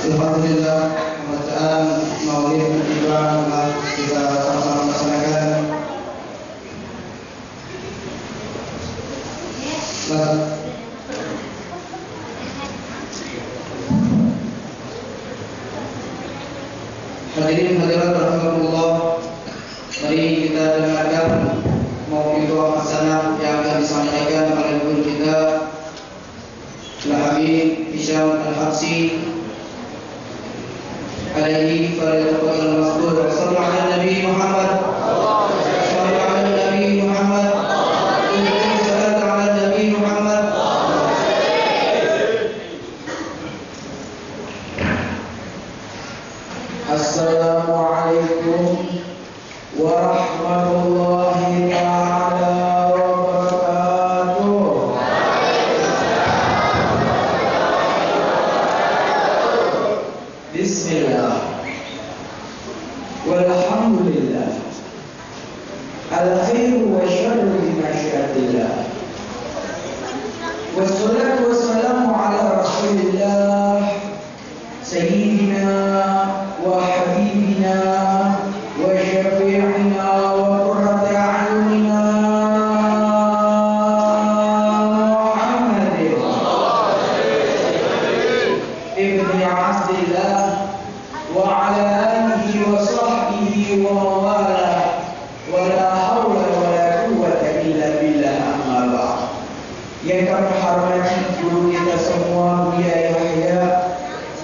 Alhamdulillah, pembacaan Maulid Ibrahim telah kita sama-sama laksanakan. Hadirin hadirat rahimakumullah, mari kita dengarkan mau'izah hasanah yang akan disampaikan oleh guru kita Al-Habib Hisham Al-Habsyi alaihi falyatafaddal mashkur. Sallu ala Nabi Muhammad. Sallu ala Nabi Muhammad. Sallu ala Nabi Muhammad. Assalamualaikum warahmatullahi ta'ala wabarakatuh. Bismillah walhamdulillah al-khairu wa syarru bi masyiatillah wassalatu wassalamu ala rasulillah sayyidina wa habibina wa syafi'ina wa qurrati a'yunina Muhammadin ibni Abdillah wa ala alihi wa sahbihi wa mawala wa la hawla wa la quwwata illa billah, amma ba'd. Yang kami hormati guru kita semua, Buya Yahya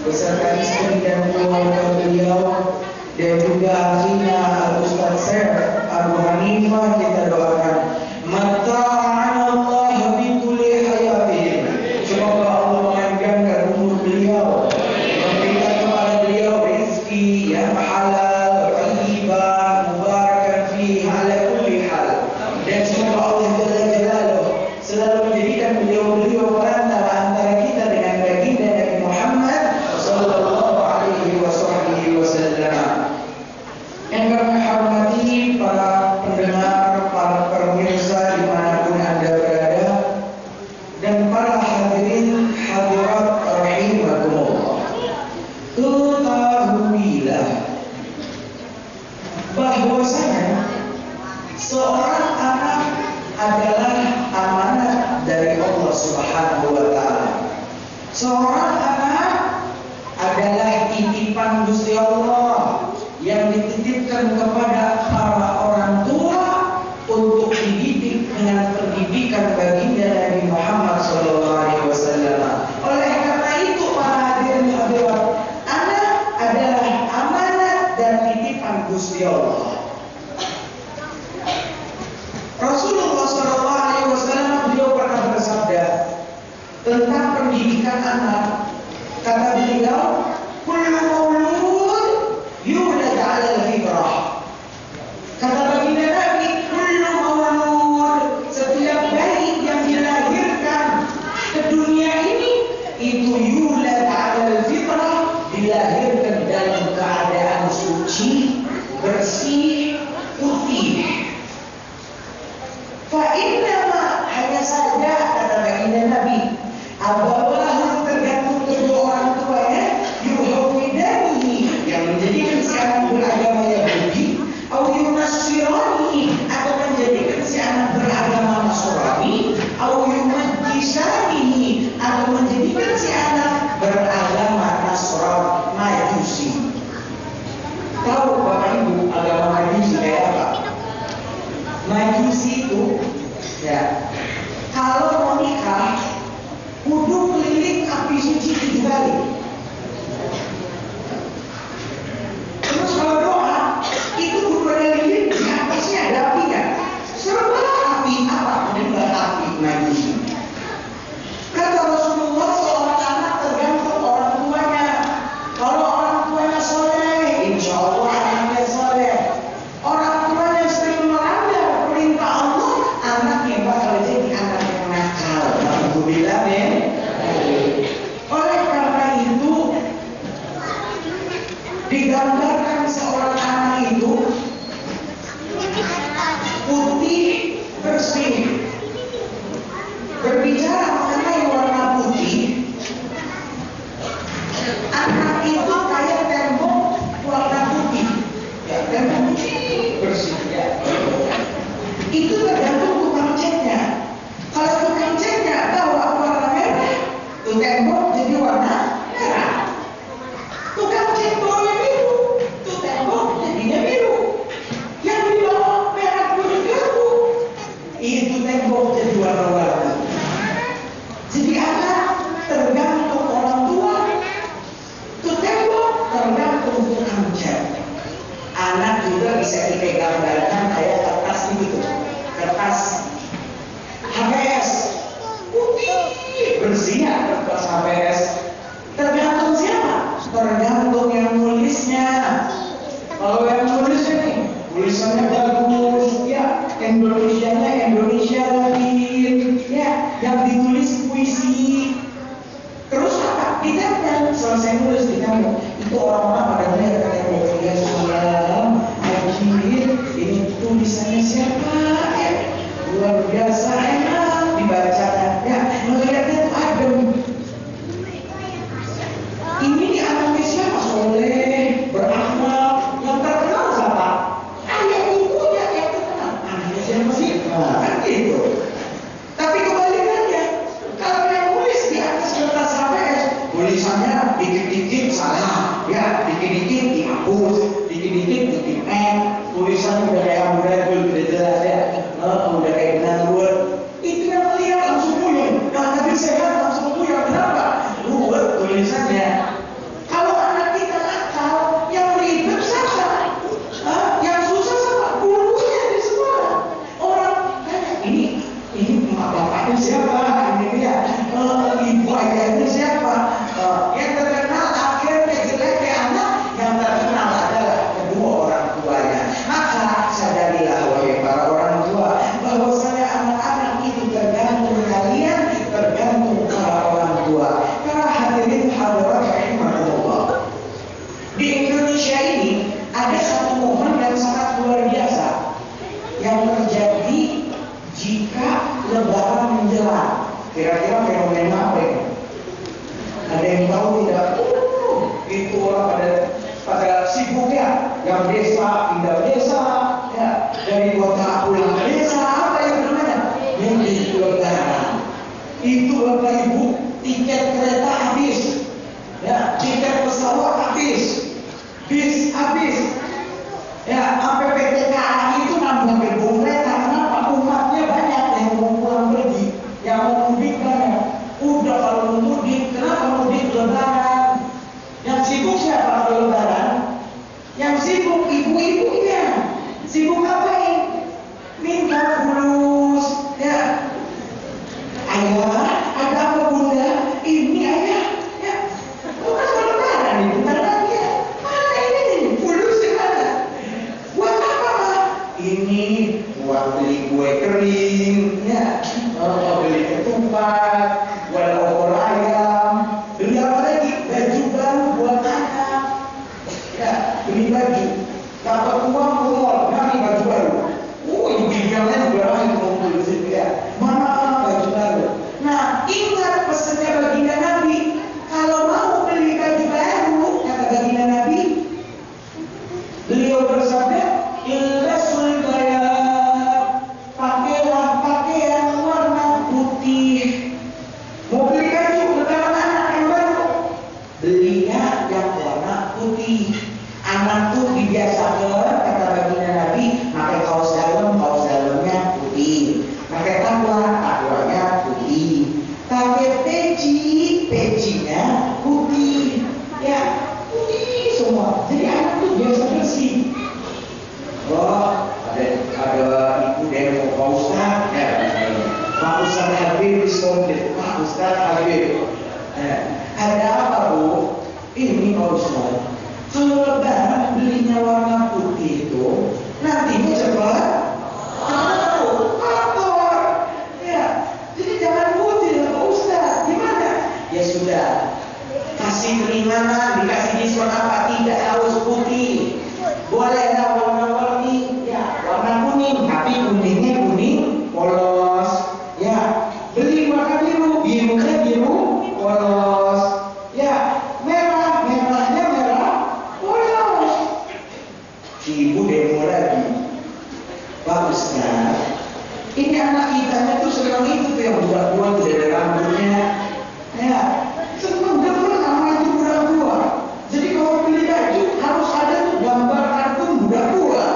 beserta istri dan keluarga beliau, dan juga akhirnya Al-Ustaz Syekh Abu Hanifah, kita doakan mata'anallah bi kulli hayatin. Semoga Allah memanjangkan umur beliau, memberikan kepada beliau rezeki yang halal, thayyiban, mubarakan fi ala kulli hal, dan semoga Allah Jalla Jalaluhu selalu menjadikan beliau-beliau perantara antara kita dengan baginda Nabi Muhammad sallallahu alaihi wasallam. Yang kami hormati para pendengar, para pemirsa dimanapun Anda berada, dan para hadirin hadirat rahimakumullah. Ketahuilah bahwasanya seorang anak adalah amanat dari Allah Subhanahu wa taala. Seorang anak adalah titipan Gusti Allah yang dititipkan kepada para orang tua untuk dididik dengan pendidikan baginda Nabi Muhammad SAW. Oleh karena itu, para hadirin hadirat, anak adalah amanat dan titipan Gusti Allah. Rasulullah SAW beliau pernah bersabda tentang pendidikan anak. Kata beliau, kullu maulud yulad 'ala al-fitrah. Kata baginda Nabi, kullu maulud, setiap bayi yang dilahirkan ke dunia ini itu yulad 'ala al-fitrah, dilahirkan dalam keadaan suci, bersih, putih. Fa innama, hanya saja kata baginda Nabi, abawah tergantung kedua orang tuanya, yuhawidanihi, yang menjadikan si anak beragama Yahudi, atau yunasirani, atau menjadikan si anak beragama Nasrani, atau yumajisanihi, atau menjadikan si anak beragama Nasrani Majusi. Tahu Bapak Ibu agama Majusi kayak apa? Majusi itu ya, kalau mau nikah kudu keliling api suci 7 kali. Terus kalau doa itu kudu ada lilin, di atasnya ada apinya. Serba api apa? Menyembah api Majusi. Kata Rasulullah, seorang anak tergantung orang tuanya. Kalau orang tuanya soleh, insya Allah anaknya soleh. Orang tuanya sering melanggar perintah Allah, anaknya bakal jadi anak yang nakal. Alhamdulillah ya. Oleh karena itu digambarkan seorang anak itu putih bersih. Berbicara mengenai warna putih, anak itu tulisannya bagus, ya, Indonesianya Indonesia Latin, ya, yang ditulis puisi. Terus apa? Ditempel, selesai nulis ditempel. Itu orang-orang pada melihat katanya, ya salam, Ajib, ini tulisannya siapa? Ya, luar biasa enak dibacanya. Ya, melihatnya itu adem. Ini anaknya siapa? Soleh, berakhlak, yang terkenal siapa? Ayah ibunya yang terkenal. Anaknya siapa sih? Kan gitu. Tapi kebalikannya, kalau yang nulis di atas kertas HVS, tulisannya dikit-dikit salah, ya, dikit-dikit dihapus, dikit-dikit ditipen, tulisannya udah kayak amburadul, udah jelas ya, udah kayak benanggur. Itu yang melihat langsung puyeng. Nah, tapi sehat langsung puyeng. Kenapa? Ruwet tulisannya. Kalau anak kita nakal, yang ribet siapa? Yang susah siapa? Gurunya di sekolah. Orang ini bapaknya siapa? Ini dia. Ibu ayahnya siapa? Yang terkenal akhirnya jeleknya anak, yang terkenal adalah kedua orang tuanya. Maka sadarilah wahai para orang tua, bahwasanya anak-anak itu tergantung kalian, tergantung para orang tua. Karena hadirin hadirat rahimahullah, di Indonesia ini ada satu momen yang sangat luar biasa yang terjadi jika Lebaran menjelang. Kira-kira fenomena apa ini? Ada yang tahu tidak? Itu orang pada sibuk ya, yang desa pindah desa, ya, dari kota pulang ke desa. Apa yang namanya? Mudik Lebaran. Itu Bapak Ibu, tiket kereta habis, ya, tiket pesawat habis, bis habis, ya, sampai PT KAI itu nambah gerbong kereta. Kenapa? Umatnya banyak yang mau pulang pergi, yang mau mudik banyak. Udah kalau mau mudik, kenapa mudik Lebaran? Yang sibuk siapa kalau Lebaran? Yang sibuk ibu-ibunya. Sibuk ngapain? Minta fulus, ya. Ayah, ada apa bunda? Ini ayah, ya. Bukan Lebaran ini, bukan lagi ya. Mana ini? Fulusnya mana? Buat apa, Pak? Ini buat beli kue kering, ya. Beli ketupat, buat opor ayam. Beli apa lagi? Baju baru buat anak. Ya, beli baju. Dapat uang ke mall, nanti baju baru. Ibu-ibunya juga lain ngumpul di situ ya. Mana baju baru? Nah, ingat pesannya baginda Nabi. Kalau mau beli baju baru, kata baginda Nabi, beliau bersabda, ilbasul bayad, pakailah pakaian warna putih. Mau beli baju lebaran anak yang baru, belinya yang warna putih. Anak tuh dibiasakan, kata baginda Nabi, pakai kaos dalamnya putih, pakai takwa-takwanya putih, pakai pecinya putih, ya, putih semua. Jadi anak tuh biasa bersih. Oh, ada ibu demo Pak Ustaz, ya, Pak Ustaz Habib diskondit, Pak Ustaz Habib. Ada apa Bu? Ini Pak Ustaz. Kalau Lebaran belinya warna putih itu, nantinya cepat kotor. Ya, jadi jangan putih lah Pak Ustaz. Gimana? Ya sudah, kasih keringanan, dikasih diskon apa? Tidak harus putih. Boleh ada warna-warni, ya, warna kuning, tapi kuningnya kuning polos. Ya, beli warna biru, birunya biru polos. Ya, merahnya merah polos. Si ibu demo lagi, Pak Ustaz, ini anak kitanya tuh senang itu tuh yang buat-buat dari rambutnya, ya, senang demen sama itu budak-budak. Jadi kalau beli baju harus ada tuh gambar kartun budak-budak,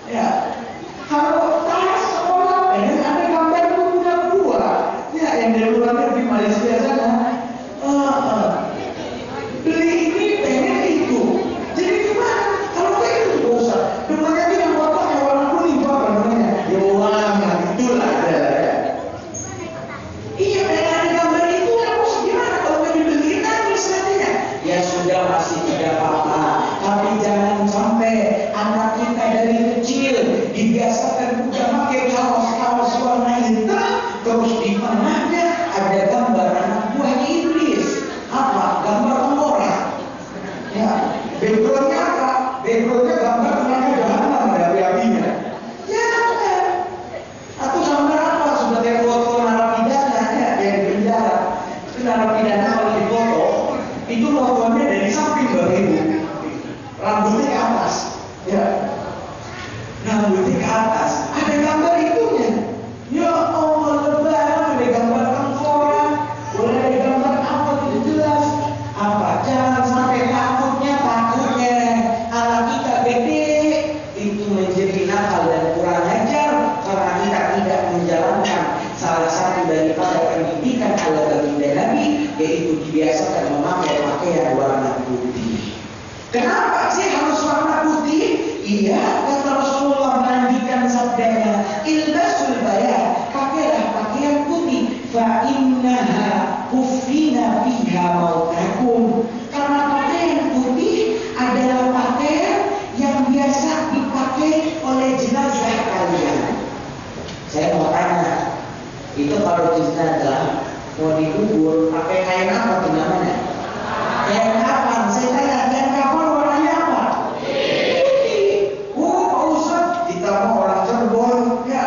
ya. Kalau tas sekolah ada gambar tuh budak-budak, ya, yang dari luar negeri Malaysia sana. Beli ini pengen itu. Jadi gimana? Kalau kayak gitu nggak usah. Depannya aja yang warna kuning apa namanya? Ya warna itulah ada. Iya, pengen ada gambar itu harus gimana? Kalau nggak dibeliin nangis nantinya. Ya sudah masih tidak apa-apa. Tapi jangan sampai sampai anak kita dari kecil dibiasakan udah pakai kaos warna hitam, terus di tengahnya ada gambar anak buahnya iblis. Apa? Gambar orang. Ya, backgroundnya apa? Backgroundnya gambar neraka jahanam, ada api-apinya. Ya kan? Atau gambar apa? Sudah kayak foto narapidana ya, yang di penjara. Itu narapidana kalau difoto, itu fotonya dari samping Bapak Ibu. Rambutnya ke atas. Ya. Rambutnya ke atas. Ada gambar itunya. Ya Allah, lebaran ada gambar tengkorak, boleh ada gambar apa itu jelas. Apa? Jangan sampai takutnya anak kita gede itu menjadi nakal dan kurang ajar karena kita tidak menjalankan salah satu daripada pendidikan ala baginda Nabi, yaitu dibiasakan memakai pakaian warna putih. Kenapa sih harus warna putih? Iya, kata Rasulullah melanjutkan sabdanya, ilbasul bayan, pakailah pakaian putih, fa innaha kufina fiha mautakum. Karena pakaian putih adalah pakaian yang biasa dipakai oleh jenazah kalian. Saya mau tanya, itu kalau jenazah mau dikubur pakai kain apa tuh namanya? Kain kapan? Saya tanya, kain kapan warnanya apa? Putih. Pak Ustadz, ditambah orang Cirebon, ya,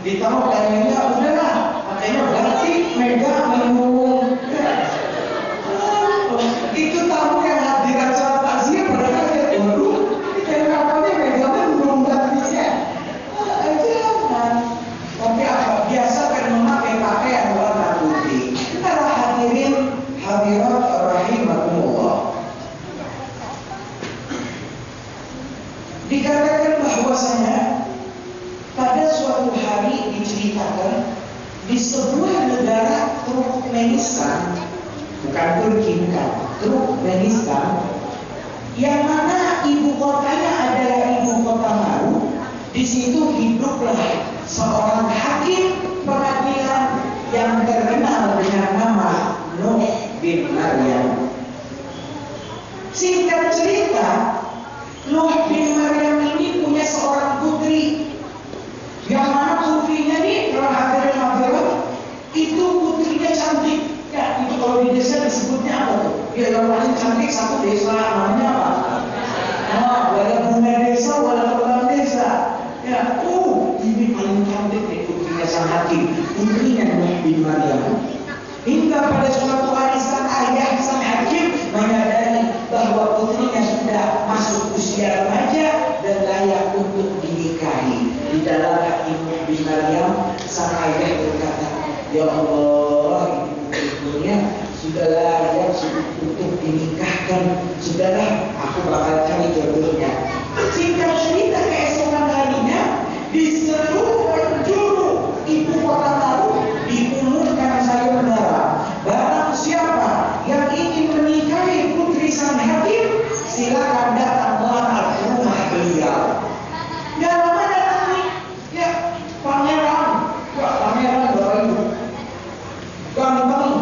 ditambah kainnya udahlah, pakainya berarti mega minum. Ya. Itu tamu yang hadiran sholat takziah pada kaget, waduh, kain kapannya mega minum gantinya. Jangan. Tapi apa? Biasakan memakai pakaian warna putih. Para hadirin hadirat rahimakumullah. Dikatakan bahwasanya pada suatu hari diceritakan di sebuah negara Turkmenistan, bukan Turki, bukan Turkmenistan, yang mana ibu kotanya adalah ibu kota Maru. Di situ hiduplah seorang hakim pengadilan yang terkenal dengan nama Nuh bin Maryam. Singkat cerita, Nuh bin Maryam ini punya seorang putri, yang mana putrinya nih, kalau hadirin itu putrinya cantik. Ya, itu kalau di desa disebutnya apa tuh? Ya, yang paling cantik satu desa, namanya apa? Wala bunga desa, wala kepala desa. Ya, ini paling cantik nih putrinya sang hakim, putrinya Nuh bin Maryam. Hingga pada suatu hari sang ayah sang hakim menyadari bahwa putrinya sudah masuk usia remaja dan layak untuk dinikahi. Di dalam hati Nuh bin Maryam, sang ayah berkata, ya Allah, ibunya sudah layak untuk dinikahkan. Sudahlah, aku bakal cari jodohnya. Singkat cerita, keesokan harinya di seluruh penjuru ibu kota Maru diumumkan sayembara, barang siapa yang ingin menikahi putri sang hakim, silakan datang melamar ke rumah beliau. Gak lama datang nih, ya pangeran Bapak Ibu, ganteng,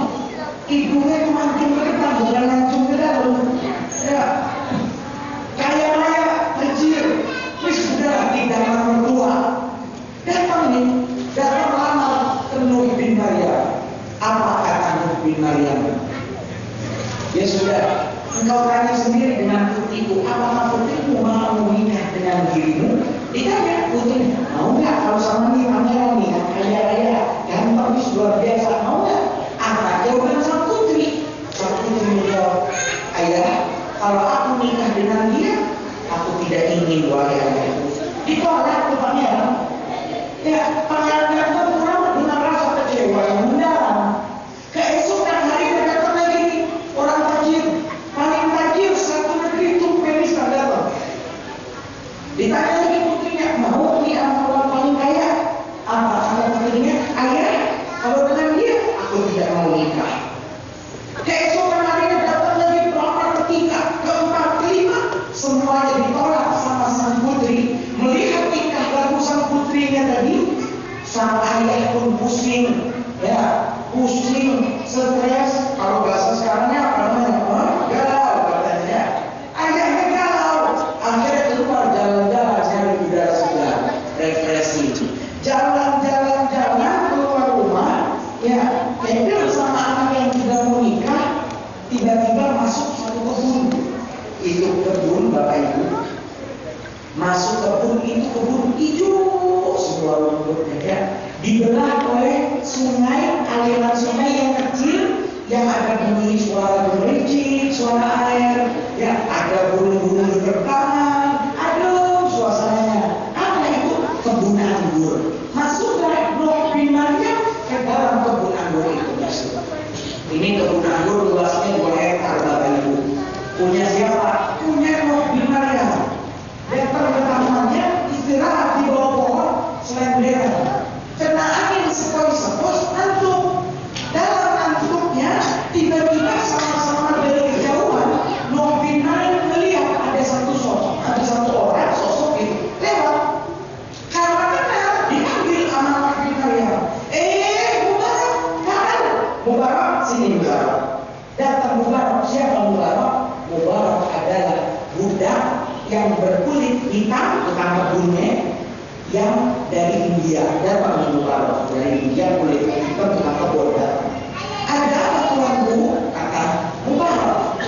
ibunya makin berdepan, bukan langsung ke dalam, ya kaya raya, kecil, wis sudah tidak mertua. Datang lamar ke Nuh bin Maryam. Apa kata Nuh bin Maryam? Ya sudah, engkau tanya sendiri dengan putriku, apakah putriku mau menikah dengan dirimu? Ditanya putrinya, mau nggak kalau sama nih pangeran nih, kaya raya, ganteng, luar biasa, mau nggak? Apa jawaban sang putri? Sang putri menjawab, ayah, kalau aku nikah dengan dia, aku tidak ingin wahai ayah. Ditolak ke pangeran. Ya, pangeran yang terkurang dengan rasa kecewa yang mendalam. Keesokan hari datang lagi orang tajir, paling tajir satu negeri Turkmenistan datang. Ditanya lagi putrinya, mau nih anak orang paling kaya? Apa kata putrinya? Ayah, kalau dengan dia aku tidak mau nikah. Keesokan harinya datang lagi pelamar ketiga, keempat, kelima, semuanya ditolak sama sang putri. Melihat tingkah laku sang putrinya tadi, sang lembutnya ya, dibelah oleh sungai, aliran sungai yang kecil yang ada bunyi suara gemericik, suara air, ya ada burung-burung berterbangan, aduh suasananya. Apa itu? Kebun anggur. Masuklah Nuh bin Maryam ke dalam kebun anggur itu masuk. Ini kebun anggur luasnya 2 hektar Bapak Ibu. Punya siapa? Punya Nuh bin Maryam. Dan pertamanya istirahat di bawah pohon selendera. Kena angin sepoi-sepoi ngantuk. Dalam ngantuknya tiba-tiba sama-sama dari kejauhan Nuh bin Maryam melihat ada satu orang sosok itu lewat. Karena kenal diambil sama Nuh bin Maryam. Mubarak, kan? Mubarak, sini Mubarak. Datang Mubarak, siapa Mubarak? Mubarak adalah budak yang berkulit hitam, tukang kebunnya, yang dari India. Datang Mubarak dari India, kulit hitam, tukang kebun. Ada apa tuanku? Kata Mubarak.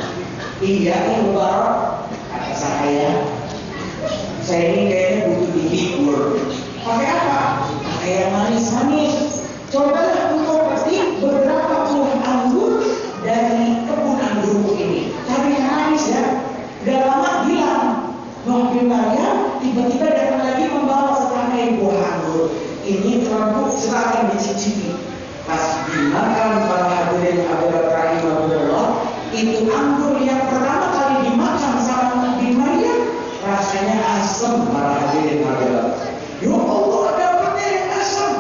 Iya ini Mubarak, kata saya ini kayaknya butuh dihibur. Pakai apa? Pakai yang manis-manis. Cobalah engkau petik beberapa buah anggur dari kebun anggurku ini. Cari yang manis ya. Udah lama bilang Nuh bin Maryam tiba-tiba datang lagi membawa setangkai buah anggur. Ini tuanku silakan dicicipi. Pas dimakan para hadirin hadirat rahimahullah, itu anggur yang pertama kali dimakan sama Nuh bin Maryam rasanya asam para hadirin hadirat. Ya Allah, dapatnya yang asam.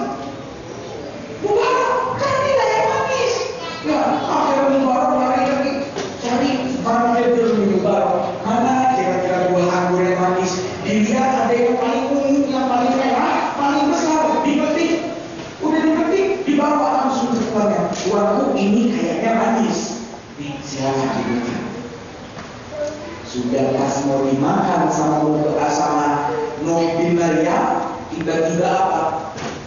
Mubarak, carilah yang manis. Ya, akhirnya Mubarak lari lagi cari para hadirin Mubarak. Mana kira-kira buah anggur yang manis? Dilihat ada yang paling ungu, yang paling merah, paling besar, dipetik. Udah dipetik, dibawa langsung ke tuannya. Tuanku ini kayaknya manis. Silakan dimakan. Sudah pas mau dimakan sama Nuh bin Maryam, tiba-tiba apa?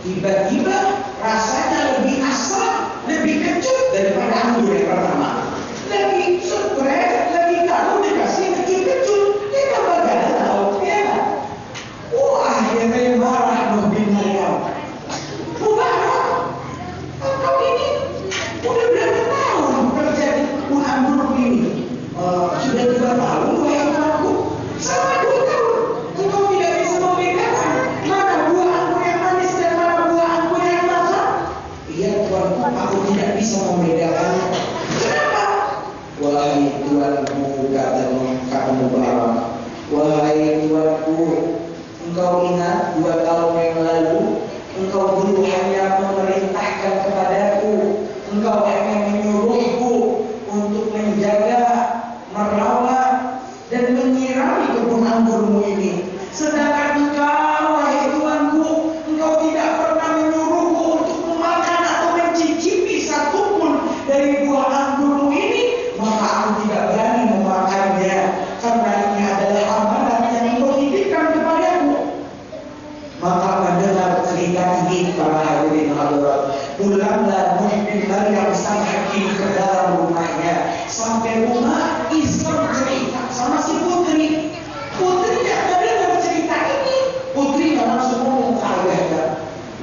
Tiba-tiba rasanya lebih asam, lebih kecut daripada anggur yang pertama. Lebih spread, lebih kalau dikasih kecut-kecut, dia tambah galau, ya. Akhirnya marah Nuh bin Maryam. Mubarak, engkau ini udah berapa tahun kerja di kebun anggur ini? Sudah 2 tahun, wahai tuanku. Selama 2 tahun, engkau tidak bisa membedakan mana buah anggur yang manis dan mana buah anggur yang asam. Iya tuanku, aku tidak bisa membedakannya. Kenapa? Wahai tuanku, kata Mubarak. Wahai tuanku, engkau ingat 2 tahun yang lalu engkau dulu hanya memerintahkan kepadaku, engkau hanya menyuruhku untuk menjaga, merawat dan menyirami kebun anggurmu ini. Sedangkan engkau, wahai tuanku, engkau tidak pernah menyuruhku untuk memakan atau mencicipi satupun dari buah anggurmu ini, maka aku tidak berani memakannya karena ini adalah amanat yang engkau titipkan kepadaku. Maka mendengar cerita ini para hadirin hadirat, pulanglah Nuh bin Maryam sang hakim ke dalam rumahnya. Sampai rumah iseng cerita sama si putri. Putrinya mendengar cerita ini, putrinya langsung ngomong ke ayahnya,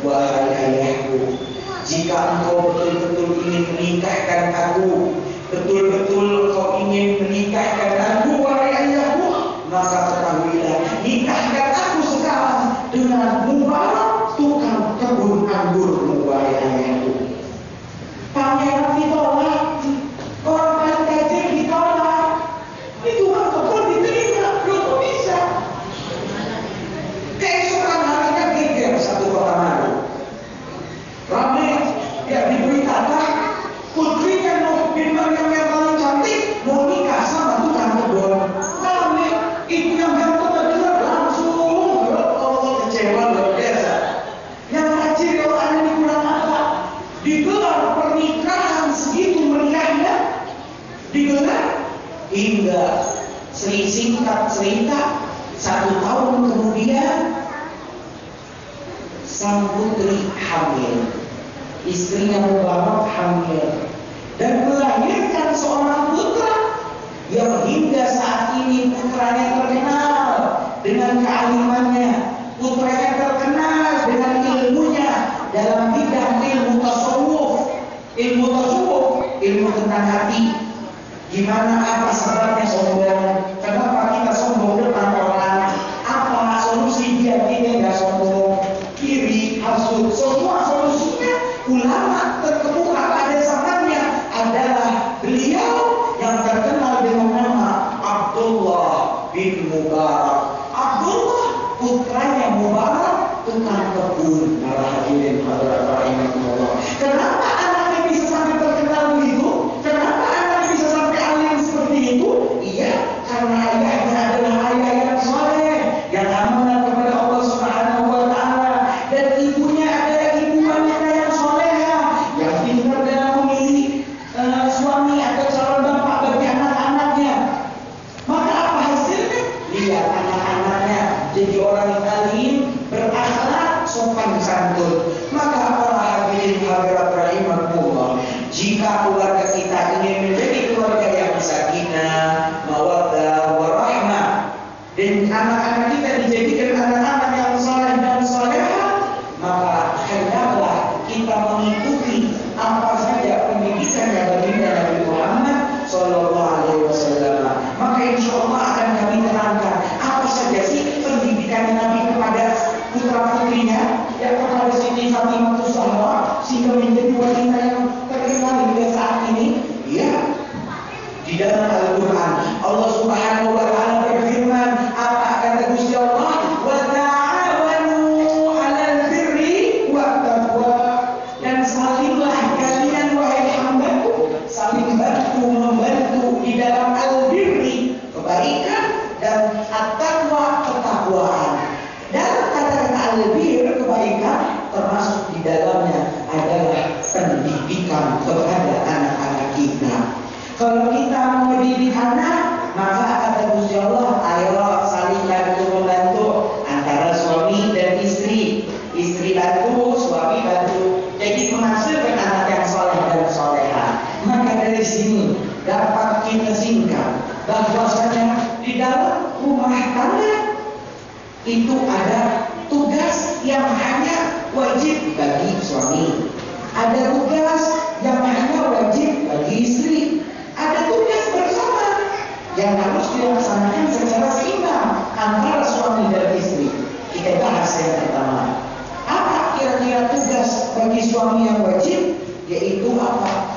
wahai ayahku, jika engkau betul-betul ingin menikahkan aku, betul-betul engkau ingin menikahkan aku, wahai ayahku, maka ketahuilah, nikahkan aku sekarang dengan Mubarak, tukang kebun anggurmu, wahai ayahku. Pangeran ditolak, orang paling tajir ditolak, itu tukang kebun diterima, belum bisa. Keesokan harinya geger satu kota Madu. Ramai yang diberitakan putrinya Nuh bin Maryam yang paling cantik mau nikah sama tukang kebun. Ramai itu yang ganteng betul langsung, Allah kecewa luar biasa. Yang kecil kalau ada di kurang apa, digelar pernikahan segitu meriahnya, digelar hingga singkat cerita 1 tahun kemudian sang putri hamil, istrinya Mubarak hamil dan melahirkan seorang putra yang hingga saat ini putranya terkenal dengan kealimannya, putranya terkenal dengan dalam bidang ilmu tasawuf. Ilmu tasawuf, ilmu tentang hati. Gimana, apa sebabnya sombong? Kenapa kita sombong depan orang? Apa solusi biar kita nggak sombong? Iri, hasud, semua solusinya ulama terkemuka pada zamannya adalah beliau yang terkenal dengan nama Abdullah bin Mubarak. Abdullah putranya Mubarak, tukang kebun. Para hadirin hadirat rahimahullah. Kenapa anaknya bisa sampai terkenal begitu? Kenapa anaknya bisa sampai alim seperti itu? Iya, karena ayahnya adalah ayah yang soleh, yang amanah kepada Allah Subhanahu wa Ta'ala, dan ibunya adalah ibu wanita yang soleha, yang pintar dalam memilih suami atau calon bapak bagi anak-anaknya. Maka apa hasilnya? Lihat anak-anaknya jadi orang yang alim, berakhlak, sopan santun. Maka para hadirin hadirat rahimahullah, jika keluarga kita ingin menjadi keluarga yang sakinah, mawaddah, warahmah, dan anak-anak kita dijadikan anak-anak yang saleh dan salehah, maka hendaklah kita mengikuti apa saja pendidikan yang baginda Nabi Muhammad Sallallahu Alaihi Wasallam. Maka insya Allah akan kami terangkan apa saja sih pendidikan Nabi kepada putra putrinya, ya, kepada Siti Fatimah Zahra, sehingga menjadi wanita yang terkenal hingga saat ini. Ya, di dalam Al-Quran Allah Subhanahu wa Ta'ala berfirman, apa kata Gusti Allah? Wa ta'awanu 'alal birri wat taqwa, dan salinglah kalian wahai hambaku, saling bantu membantu di dalam al-birri, kebaikan, dan at-taqwa, ketakwaan. Dalam kata-kata al-bir, kebaikan, termasuk di dalamnya adalah pendidikan kepada anak-anak kita. Kalau kita mendidik anak, maka kata Gusti Allah, ayo saling bantu membantu antara suami dan istri. Istri bantu, suami bantu. Jadi menghasilkan anak yang soleh dan soleha. Maka dari sini dapat kita singkat bahwasanya di dalam rumah tangga itu ada tugas yang hanya wajib bagi suami, ada tugas yang hanya wajib bagi istri, ada tugas bersama yang harus dilaksanakan secara seimbang antara suami dan istri. Kita bahas yang pertama. Apa kira-kira tugas bagi suami yang wajib? Yaitu apa?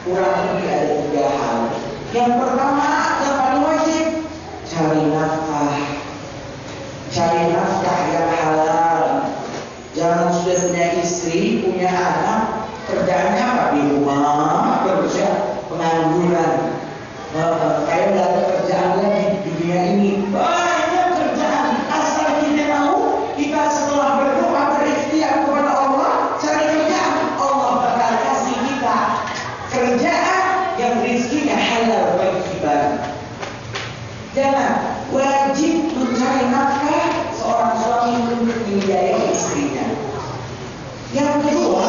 Kurang lebih ada 3 hal. Yang pertama, yang paling wajib, cari nafkah. Cari nafkah yang halal. Jangan sudah punya istri, punya anak, kerjaannya apa? Di rumah terus, ya, pengangguran. Kayak nggak ada kerjaan lagi di dunia ini. Banyak kerjaan. Asal kita mau, kita setelah berdoa berikhtiar kepada Allah, cari kerjaan, Allah bakal kasih kita kerjaan yang rezekinya halal bagi kita. Jangan wajib mencari nafkah seorang suami untuk membiayai istrinya. Yang kedua,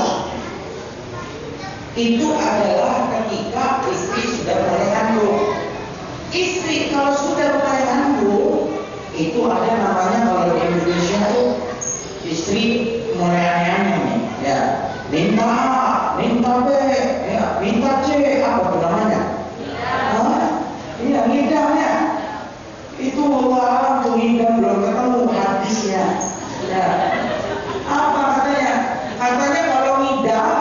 itu adalah ketika istri sudah mulai kandung. Istri kalau sudah mulai kandung, itu ada namanya, kalau di Indonesia tuh istri mulai aneh-aneh nih, ya, minta A, minta B, ya, minta C, apa tuh namanya? Iya, ngidamnya. Itu Allah tuh ngidam belum ketemu hadisnya. Ya. Apa katanya? Katanya kalau ngidam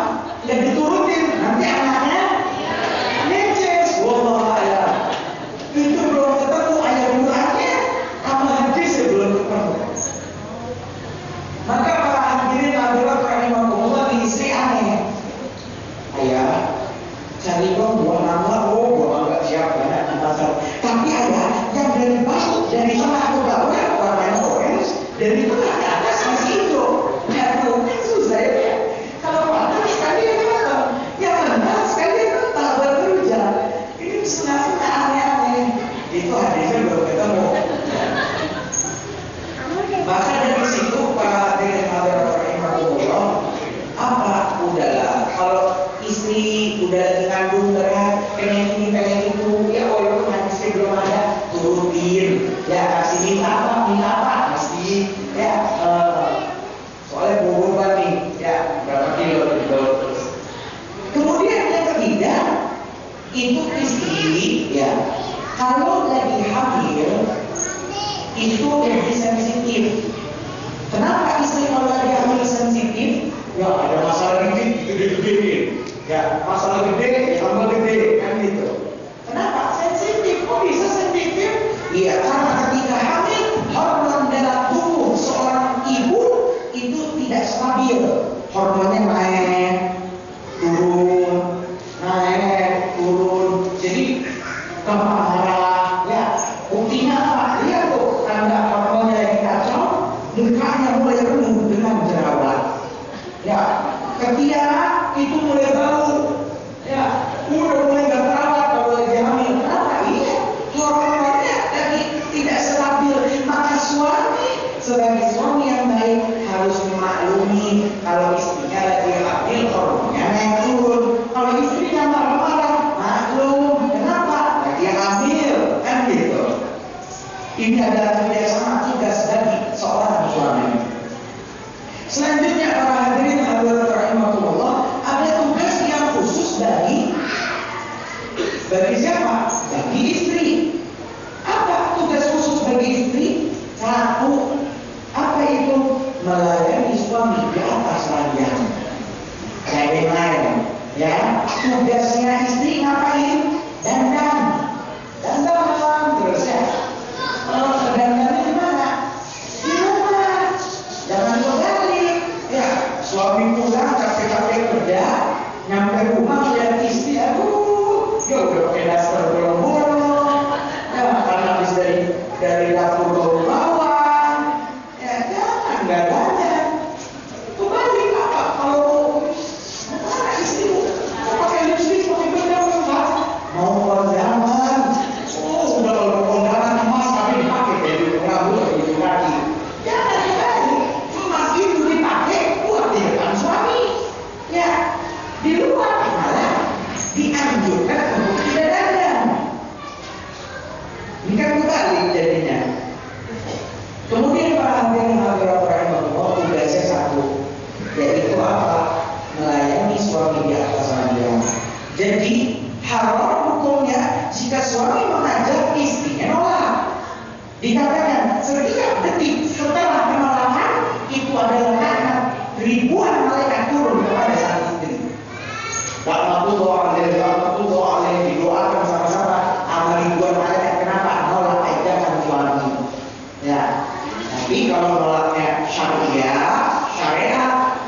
ya diturutin, nanti anaknya neces. Wallah ya. Itu belum ketemu ayat Qur'annya, sama hadisnya belum ketemu. Maka para hadirin hadirat rahimahullah, di istri aneh. Ayah, cari dong buah mangga. Oh, buah mangga siapa ya di pasar. Tapi ada yang dari bawah, dari tengah ke bawah warnanya orange, dari tengah ke atas masih hijau. Ya, kan susah ya. Kalau panas sekalian matang, yang rendah sekalian mentah bekerja. Ini setengah-setengah aneh-aneh. Itu hadisnya belum ketemu. Maka dari situ para hadirin hadirat rahimahullah, apa? Udahlah, kalau istri udah lagi ngandung berat, pengen ini pengen itu, ya walaupun hadisnya belum ada, turutin. Ya kasih minta apa, kasih. Ya soalnya berubah nih, ya berapa itu istri ya kalau lagi hamil itu lebih sensitif. Kenapa istri kalau lagi hamil sensitif? Ya ada masalah dikit gede-gedein. Ya masalah gede tambah gede kan gitu. Kenapa sensitif? Kok bisa sensitif? Iya karena ketika hamil hormon dalam tubuh seorang ibu itu tidak stabil. Hormonnya naik turun, naik turun. Jadi gampang marah. Ya buktinya apa? Lihat tuh tanda hormonnya lagi kacau, mukanya mulai penuh dengan jerawat. Ya ketika itu mulai bau, ya udah mulai gak terawat kalau lagi hamil. Kenapa? Iya hormonnya lagi tidak stabil. Maka suami sebagai suami yang baik harus memaklumi kalau istrinya lagi hamil hormonnya naik turun. Kalau istrinya marah-marah maklum. Kenapa? Lagi hamil kan gitu. Ini adalah kerjasama tugas bagi seorang suami. Selanjutnya para hadirin hadirat rahimakumullah, ada tugas yang khusus bagi siapa? Bagi istri. Apa tugas khusus bagi istri? Satu, apa itu? Melayani suami di atas ranjang. Kayak lain, ya. Tugasnya istri ngapain? Dandan terus ya. Dandannya di mana? Di rumah. Jangan berbalik. Ya, suami pulang capek-capek kerja, nyampe rumah lihat istri, aduh, ya udah pakai daster bolong-bolong. Ya, karena habis dari dapur baru bawang. Ya, jangan nggak dandan. Kembali apa? Kalau mana istrimu? Pakai lipstick, pakai bedak, mau kondangan. Oh, udah kalau kondangan emas tapi dipakai dari rambut di kaki. Jangan dibalik. Emas itu dipakai buat di depan suami. Ya, di luar malah dianjurkan untuk tidak dandan. Ini kan kebalik jadinya. Kemudian para hadirin hadirat rahimahullah, tugasnya satu, yaitu apa? Melayani suami di atas ranjang. Jadi haram hukumnya jika suami mengajak istrinya nolak. Dikatakan setiap detik setelah penolakan itu adalah laknat ribuan malaikat turun kepada sang istri. Laknatullah alaihi didoakan sama-sama sama ribuan malaikat. Kenapa? Nolak ajakan suami. Ya. Tapi kalau nolaknya syariat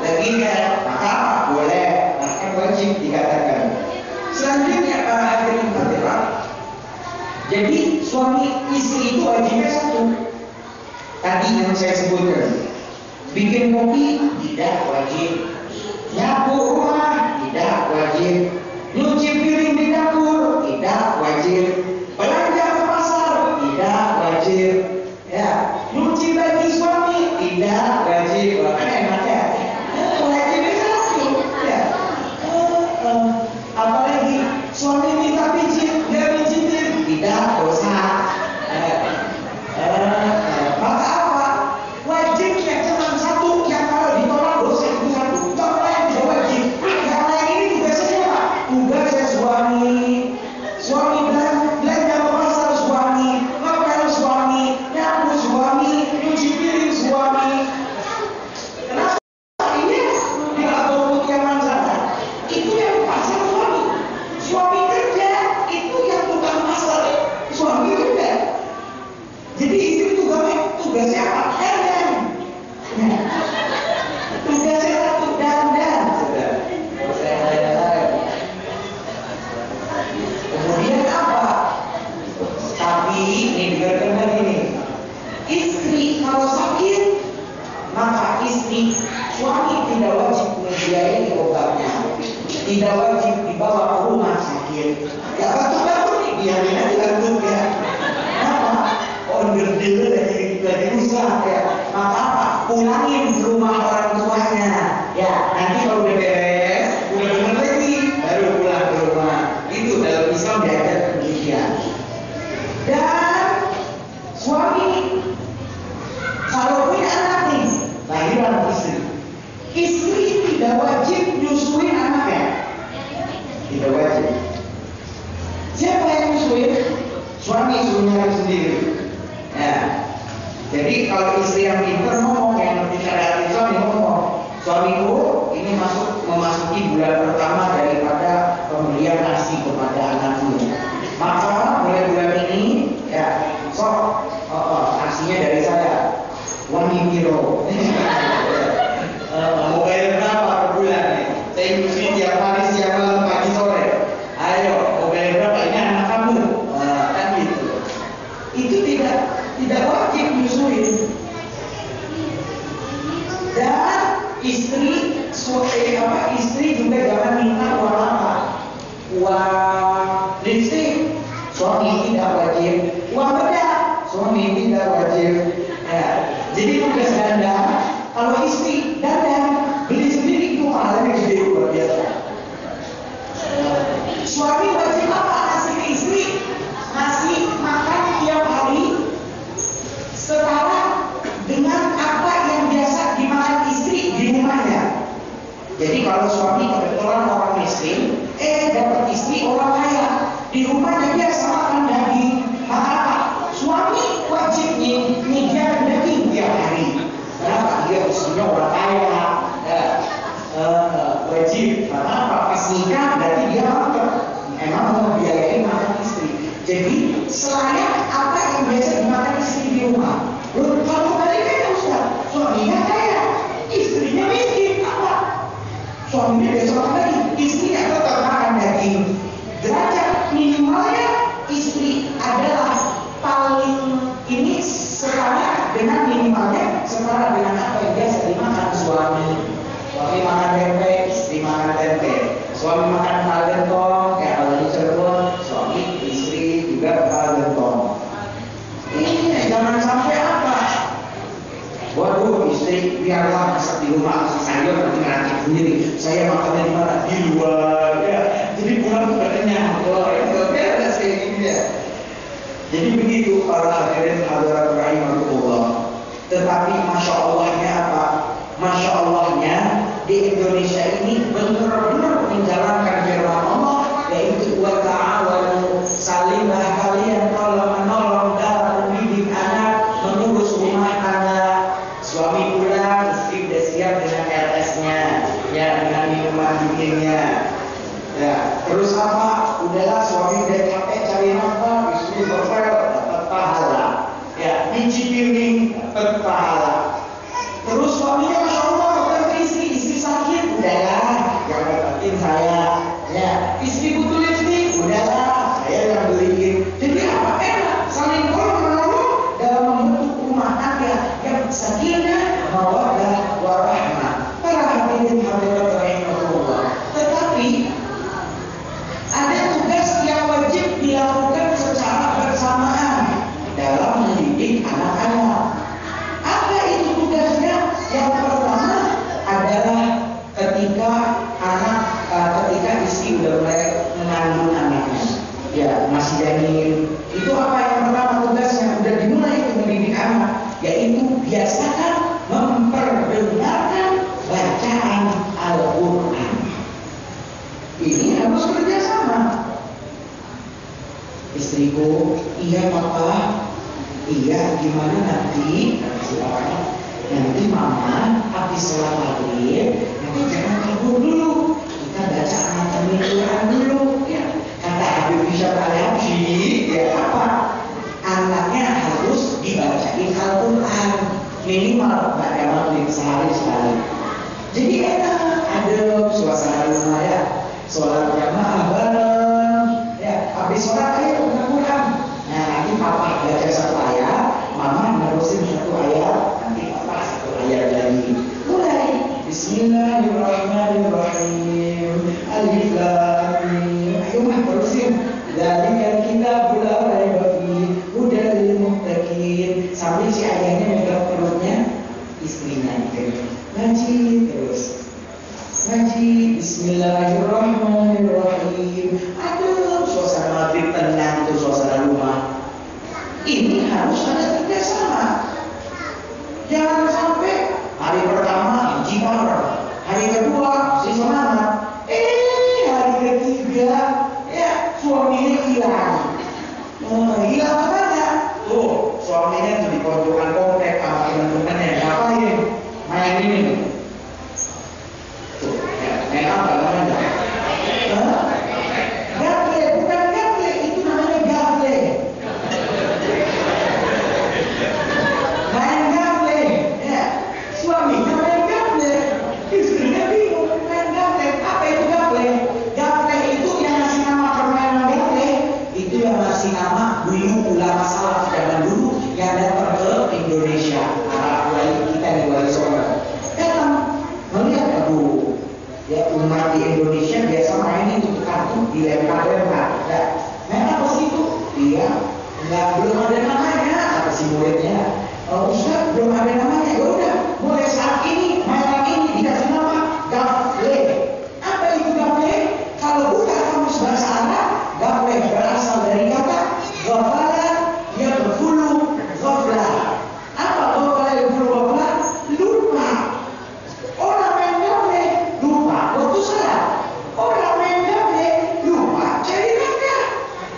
legina, maka boleh, bahkan wajib dikatakan. Selanjutnya para hadirin hadirat, jadi suami istri itu wajibnya satu. Tadi yang saya sebutkan, bikin kopi tidak wajib, nyapu rumah tidak wajib, nyuci piring di dapur tidak wajib, belanja ke pasar tidak wajib, ya nyuci baju suami tidak wajib. Makanya enaknya wajibnya satu, ya. Apalagi suami minta pijit, dia pijitin tidak dosa. Maka apa? Wajibnya cuma satu, yang kalau ditolak dosa itu satu. Yang lain tidak wajib. Yang lain ini tugasnya siapa? Tugasnya suami. Suami belanja ke pasar suami, ngepel suami, nyapu suami, nyuci piring suami. Kenapa? Ini di atau Putiaman sana itu yang pasar suami. Suami kerja itu yang tukang pasar. Suami kerja. Jadi istri tugasnya apa? Dandan. Tugasnya satu, dandan. Kemudian apa? Tapi ini dengarkan lagi nih. Istri kalau sakit, maka suami tidak wajib membiayai obatnya. Tidak wajib dibawa ke rumah sakit. Ya batuk-batuk nih, biarin aja batuk ya. Kenapa? Order deal lagi rusak ya. Maka apa? Pulangin ke rumah orang tuanya. Ya, nanti kalau udah beres, udah bener lagi, baru pulang ke rumah. Itu dalam Islam diajar demikian. Dan suami kalau punya anak nih, lahiran istri tidak wajib nyusuin anaknya. Tidak wajib. Siapa yang nyusuin? Suami suruh nyari sendiri. Ya. Jadi kalau istri yang pintar ngomong, yang ngerti syariat Islam dia ngomong, suamiku ini memasuki bulan pertama daripada pemberian nasi kepada anakmu. Maka mulai bulan ini, ya, nasinya dari saya, 1 kilo. Mau bayar berapa per bulan nih? Saya nyusuin tiap hari, siang malam, pagi sore. Ayo, mau bayar berapa? Ini anak kamu, kan gitu. Itu tidak wajib nyusuin. Dan istri juga jangan minta uang apa? Uang lipstik. Suami tidak wajib. Uang bedak. Suami tidak wajib. Ya. Jadi tugas ganda. Kalau istri dandan beli sendiri itu pahalanya gede luar biasa. Suami wajib apa? Kasih ke istri, ngasih makan tiap hari setara dengan apa yang biasa dimakan istri di rumahnya. Jadi kalau suami kebetulan orang miskin, dapat istri orang kaya, di rumahnya biasa makan daging, maka suami wajib nyediakan daging tiap hari. Kenapa? Dia istrinya orang kaya, wajib. Karena apa? Pas nikah berarti dia emang membiayai makan istri. Jadi selayak apa yang biasa dimakan istri di rumah. Kalau baliknya Ustaz, suaminya kaya, istrinya miskin, apa? Suaminya biasa makan daging, istrinya tetap makan daging. Derajat minimalnya istri adalah paling ini setara dengan minimalnya setara dengan apa yang biasa dimakan suami. Suami makan tempe, istri makan tempe. Suami makan kepala gentong, kayak kalau di Cirebon, suami istri juga kepala gentong. Ini jangan sampai apa? Waduh, istri biarlah masak di rumah, masak sayur nanti ngeracik sendiri. Saya makannya di mana? Di luar, ya. Jadi pulang sudah kenyang. Oh, itu beres kayak gini ya. Jadi begitu para hadirin hadirat rahimahullah. Tetapi masya Allahnya apa? Masya Allahnya di Indonesia ini benar-benar menjalankan firman Allah, yaitu wa ta'awanu, salimlah kalian tolong menolong dalam mendidik anak, mengurus rumah tangga. Suami pulang, istri sudah siap dengan RS-nya, ya, dengan minuman dinginnya. Ya, terus apa? Udahlah suami udah capek cari nafkah, istri ngepel, dapat pahala. Ya, nyuci piring, dapat pahala. Terus suaminya masya Allah bukan ke istri sakit, udahlah yang dapetin saya. Ya, istri butuh lipstik, udahlah saya yang beliin. Jadi apa? Enak, saling tolong menolong dalam membentuk rumah tangga yang sakinah, mawaddah, warahmah. Para hadirin hadirat rahimahullah. Tetapi ada tugas yang wajib dilakukan secara bersamaan dalam mendidik anak-anak. Apa itu tugasnya? Yang pertama adalah ketika istri udah mulai mengandung anaknya, ya masih janin. Itu apa yang pertama tugasnya? Udah dimulai mendidik anak, yaitu biasakan memperdengarkan bacaan Al-Quran. Ini harus kerjasama. Istriku, iya papa, iya gimana nanti? Nanti mama habis sholat maghrib, nanti jangan kabur dulu. Kita baca ayat Al-Quran dulu. Ya, kata Habib Syekh Al-Habsyi, ya apa? Anaknya harus dibacain Al-Quran minimal pada maghrib sehari sekali. Jadi enak, ada suasana rumah ya. Sholat jamaah bareng, ya habis sholat ayo Al-Quran. Nah nanti papa baca satu ayat, mama nerusin satu ayat, nanti papa satu ayat lagi. Mulai Bismillahirrahmanirrahim, Alif Lam Mim. Ayo mah terusin. Dzalikal kitabul la raiba fihi hudal lil muttaqin. Sambil si ayahnya megang perutnya istrinya gitu. Ngaji terus. Ngaji Bismillahirrahmanirrahim. Aduh, suasana maghrib tenang tuh, suasana rumah. Ini harus ada kerjasama. Jangan sampai hari pertama ngaji bareng, hari kedua si semangat, hari ketiga ya suaminya hilang. dilempar-lempar. Ya, memang apa sih itu? Iya, belum ada namanya, kata si muridnya. Ustaz, belum ada namanya. Ya udah, mulai saat ini, malam ini dikasih nama gafle. Apa itu gafle? Kalau buka kamus bahasa Arab, gafle berasal dari kata ghafala yang berbulu ghafla. Apa ghafala yang berbulu ghafla? Lupa. Orang main gafle lupa waktu salat. Orang main gafle lupa cari nafkah.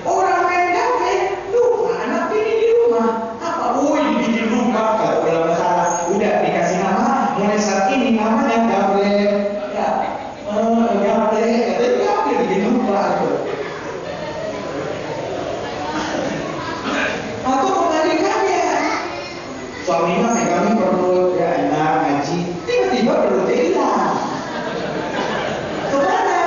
Orang main gafle lupa anak ini di rumah. Apa? Oh, ini bikin lupa. Kalau dalam masalah udah dikasih nama, mulai saat ini namanya gafle. Ya, gafle. Katanya gafle bikin lupa. Atau kebalikannya, suaminya megangin perut, ya enak ngaji, tiba-tiba perutnya hilang. Kemana?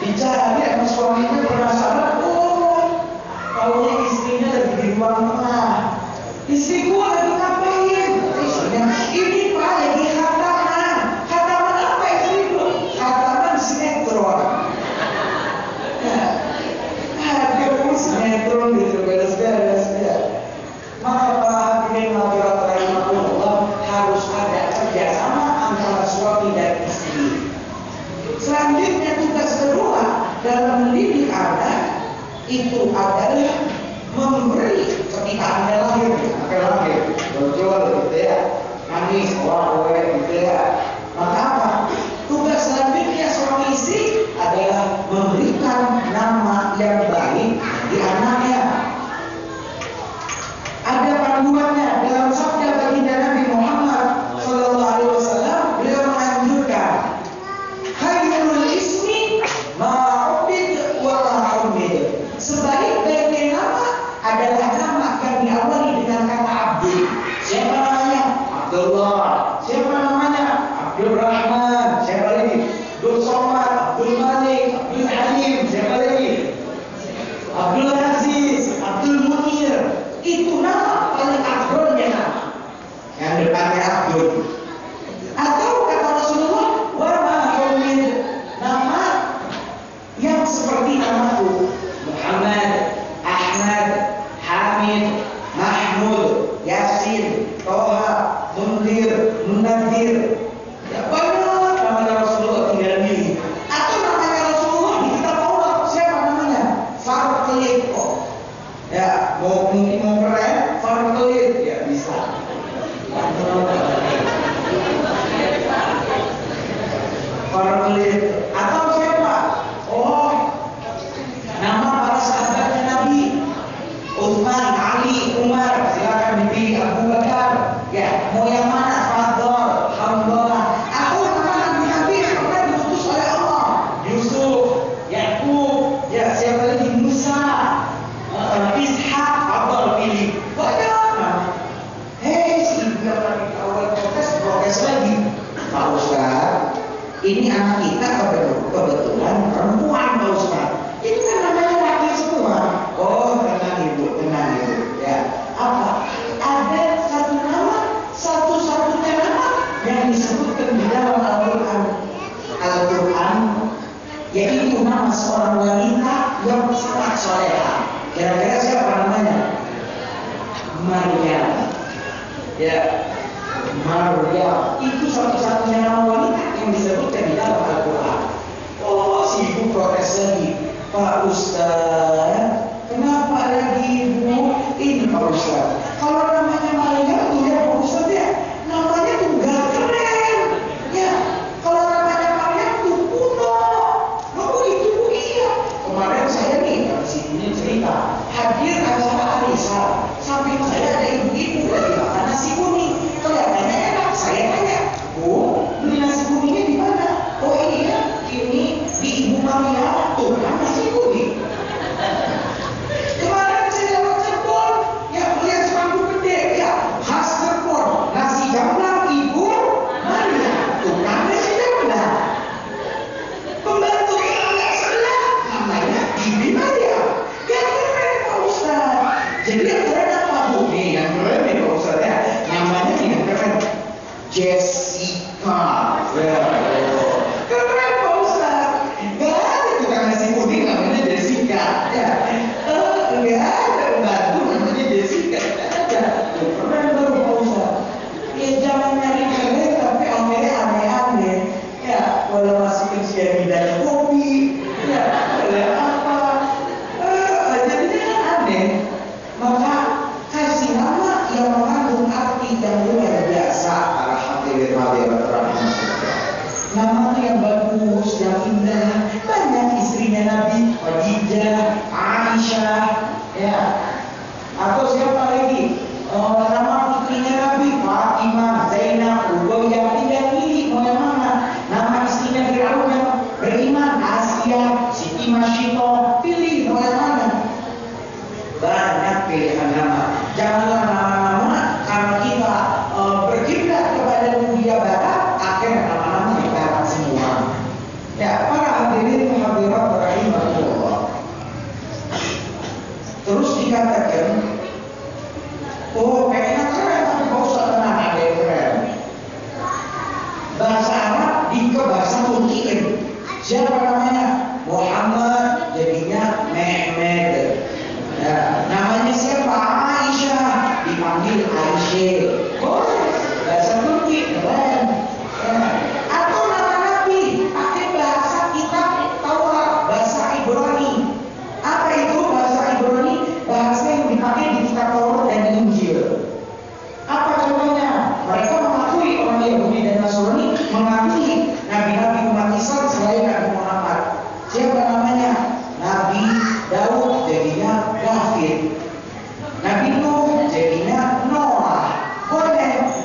Dicari sama suaminya penasaran. Oh, taunya istrinya lagi di ruang tengah. Istriku lagi ngapain? Istrinya, ini pak lagi khataman. Khataman apa istriku? Khataman sinetron. Ya, ada pun sinetron gitu, beres-beres ya. Maka para hadirin hadirat rahimahullah, harus ada kerjasama antara suami dan istri. Selanjutnya tugas kedua dalam mendidik anak itu adalah memberi ketika anda lahir, muncul gitu ya, nangis, gitu ya. Maka apa? Tugas selanjutnya suami istri adalah memberikan nama yang baik di anaknya. Ada panduannya dalam sabda baginda Nabi Muhammad sallallahu alaihi wasallam, beliau menganjurkan khairul ismi ma'ubid wa ma'umid. Sebaik-baiknya nama adalah nama yang diawali dengan kata Abdul. Siapa namanya? Abdullah. Siapa namanya? Abdul Rahman. Siapa lagi? Abdul Somad, Abdul Malik, Abdul Halim. Siapa lagi? Abdul Aziz, Abdul Munir. Itu nama paling abdulnya nama. Yang depannya Abdul. Atau kata Rasulullah, wa ma'umid, nama yang seperti namaku, Muhammad, Ahmad, Hamid, Mahmud, Yasin, Toha, Mundir, Munadir. Ya banyak namanya Rasulullah, tinggal milih. Atau namanya Rasulullah di kitab Allah, siapa namanya? Farqlid. Ya, mungkin mau keren, Farqlid ya bisa. Farqlid. Atau siapa? Oh, nama para sahabatnya Nabi, Utsman, Ali, Umar. Silakan dipilih. Abu Bakar. Ya, mau yang mana? Fadl, Hamdallah. Aku nama Nabi yang pernah diutus oleh Allah. Yusuf, Yakub. Ya, siapa lagi? Musa, Ishak. Abdul pilih. Banyak nama. Hei, si ibu yang lagi awal protes lagi. Pak Ustaz, ini anak kita kebetulan perempuan, Pak Ustaz. Ini kan namanya laki semua. Oh, tenang ibu. Ya, apa? Ada satu nama, satu-satunya nama yang disebutkan di dalam Al-Quran, yaitu nama seorang wanita yang sangat soleha. Kira-kira siapa namanya? Maryam. Ya, Maryam. Itu satu-satunya nama wanita yang disebutkan di dalam Al-Quran. Oh, si ibu protes lagi. Pak Ustaz, kenapa lagi ibu? Ini Pak Ustaz, kalau namanya Maryam tuh ya Pak Ustaz ya, namanya tuh gak keren. Ya, kalau namanya Maryam tuh kuno. Loh itu iya. Kemarin saya nih, ini cerita, hadir acara arisan. Samping saya ada ibu-ibu lagi makan nasi kuning. Kelihatannya enak. Saya tanya, Bu, beli nasi kuningnya di mana? Oh iya, ini di Ibu Maria. Tuh kan nasi kuning. Kemarin saya lewat Cirebon, ya melihat sepanduk gede, ya khas Cirebon, nasi jamblang Ibu Maria. Tuh kan nasi jamblang. Pembantu tetangga sebelah namanya Ibu Maria. Gak keren Pak Ustaz. Jadi yang keren apa Bu? Nih yang keren nih Pak Ustaz ya. Namanya yang keren Jessica. Keren Pak Ustaz. Gak ada tukang nasi kuning Nama putrinya Nabi Fatimah, Zainab, Ruqayyah, tinggal pilih mau yang mana. Nama istrinya Firaun yang beriman, Asia, Siti Masyito, pilih mau yang mana. Banyak pilihan nama. Janganlah nama-nama karena kita berkiblat kepada dunia barat, akhirnya nama-nama di barat semua. Ya, para hadirin hadirat rahimahullah. Terus dikatakan, oh kayaknya keren tapi gak usah tenang, ada yang keren. Bahasa Arab ke bahasa Turki. Siapa namanya? Muhammad, jadinya Mehmed. Ya, namanya siapa? Aisyah, dipanggil Aisyah. Oh, bahasa Turki keren. Ya. Atau nama Nabi pakai bahasa kitab Taurat, bahasa Ibrani. Apa itu bahasa Ibrani? Bahasa yang dipakai di kitab Taurat dan Injil. Apa contohnya? Mereka mengakui, orang Yahudi dan Nasrani mengakui nabi-nabi umat Islam selain Nabi Muhammad. Siapa namanya? Nabi Daud, jadinya David. Nabi Nuh, jadinya Noah.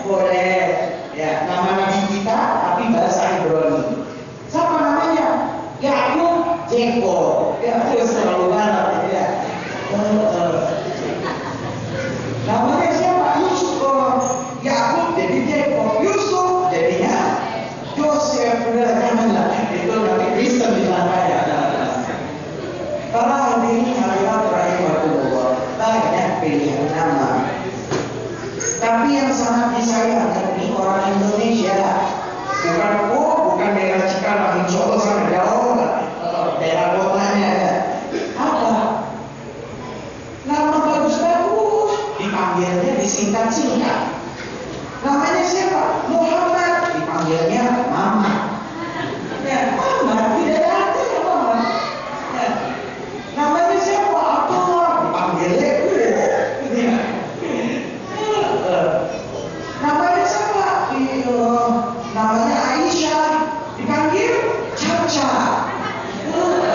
Boleh. Ya, nama nabi kita tapi bahasa Ibrani. Siapa namanya? Yakub, Jacob. Ya, terus terlalu banget ya. Namanya siapa? Yusuf. Yakub jadi Jacob. Yusuf jadinya Joseph. Udah janganlah. Itu nabi Kristen di sana ya. Para hadirin hadirat rahimahullah, banyak pilihan nama. Tapi yang sangat disayangkan di orang Indonesia bukan daerah Cikarang, insya Allah sangat jauh lah, daerah kotanya ya. Apa? Nama bagus-bagus, dipanggilnya disingkat-singkat. Namanya siapa? Muhammad, dipanggilnya Mama. Ya, Mama tidak ada artinya Mama. Ya. Namanya siapa? Abdullah, dipanggilnya namanya siapa? Namanya Aisyah, dipanggil Caca.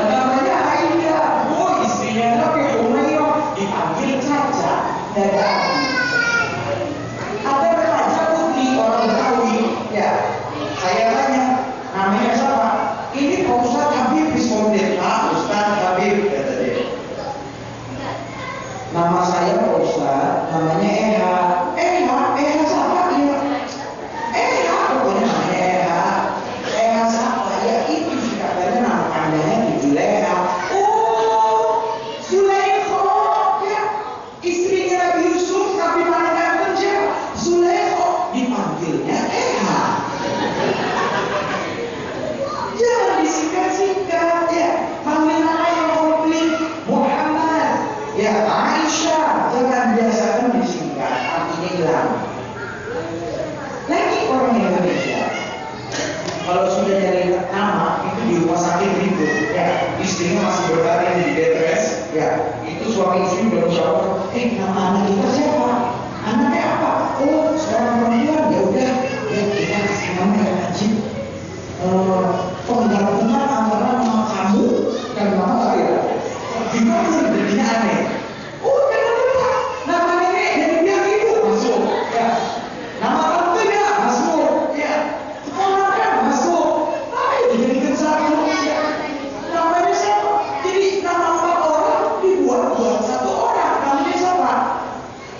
Namanya Aida, istrinya Nabi Umayyah, dipanggil Caca. Ada raja putri orang Betawi, ya. Saya tanya, namanya siapa? Ini Pak Ustaz Habib Bismillah. Ustaz Habib kata dia. Nama saya Pak Ustaz, namanya Eha. Eha siapa dia? Eha, pokoknya namanya Eha. Eha siapa? Ya itu sih katanya nama kandangnya di Juleha. Oh, Zulaikha, ya. Istrinya Nabi Yusuf, tapi mana ganteng siapa? Zulaikha, dipanggilnya Eha. Jangan disingkat-singkat ya. Panggil nama yang komplit. Muhammad, ya Aisyah. Jangan biasakan disingkat, artinya hilang. Lagi orang Indonesia, kalau sudah nyari nama itu di rumah sakit ribut, ya istrinya masih berbaring di bed rest, ya itu suami istri belum jawab. Nama anak kita siapa? Anaknya apa? Oh, seorang perempuan. Ya udah, ya kita kasih nama yang ajib. Penggabungan antara nama kamu dan nama saya. Gimana jadinya aneh? Oh, kenapa? Nama nenek dari pihak ibu masuk, ya. Nama tantenya masuk, ya. Ponakan masuk. Ayo dijadikan satu, ya. Namanya siapa? Jadi nama 4 orang dibuat buat 1 orang. Namanya siapa?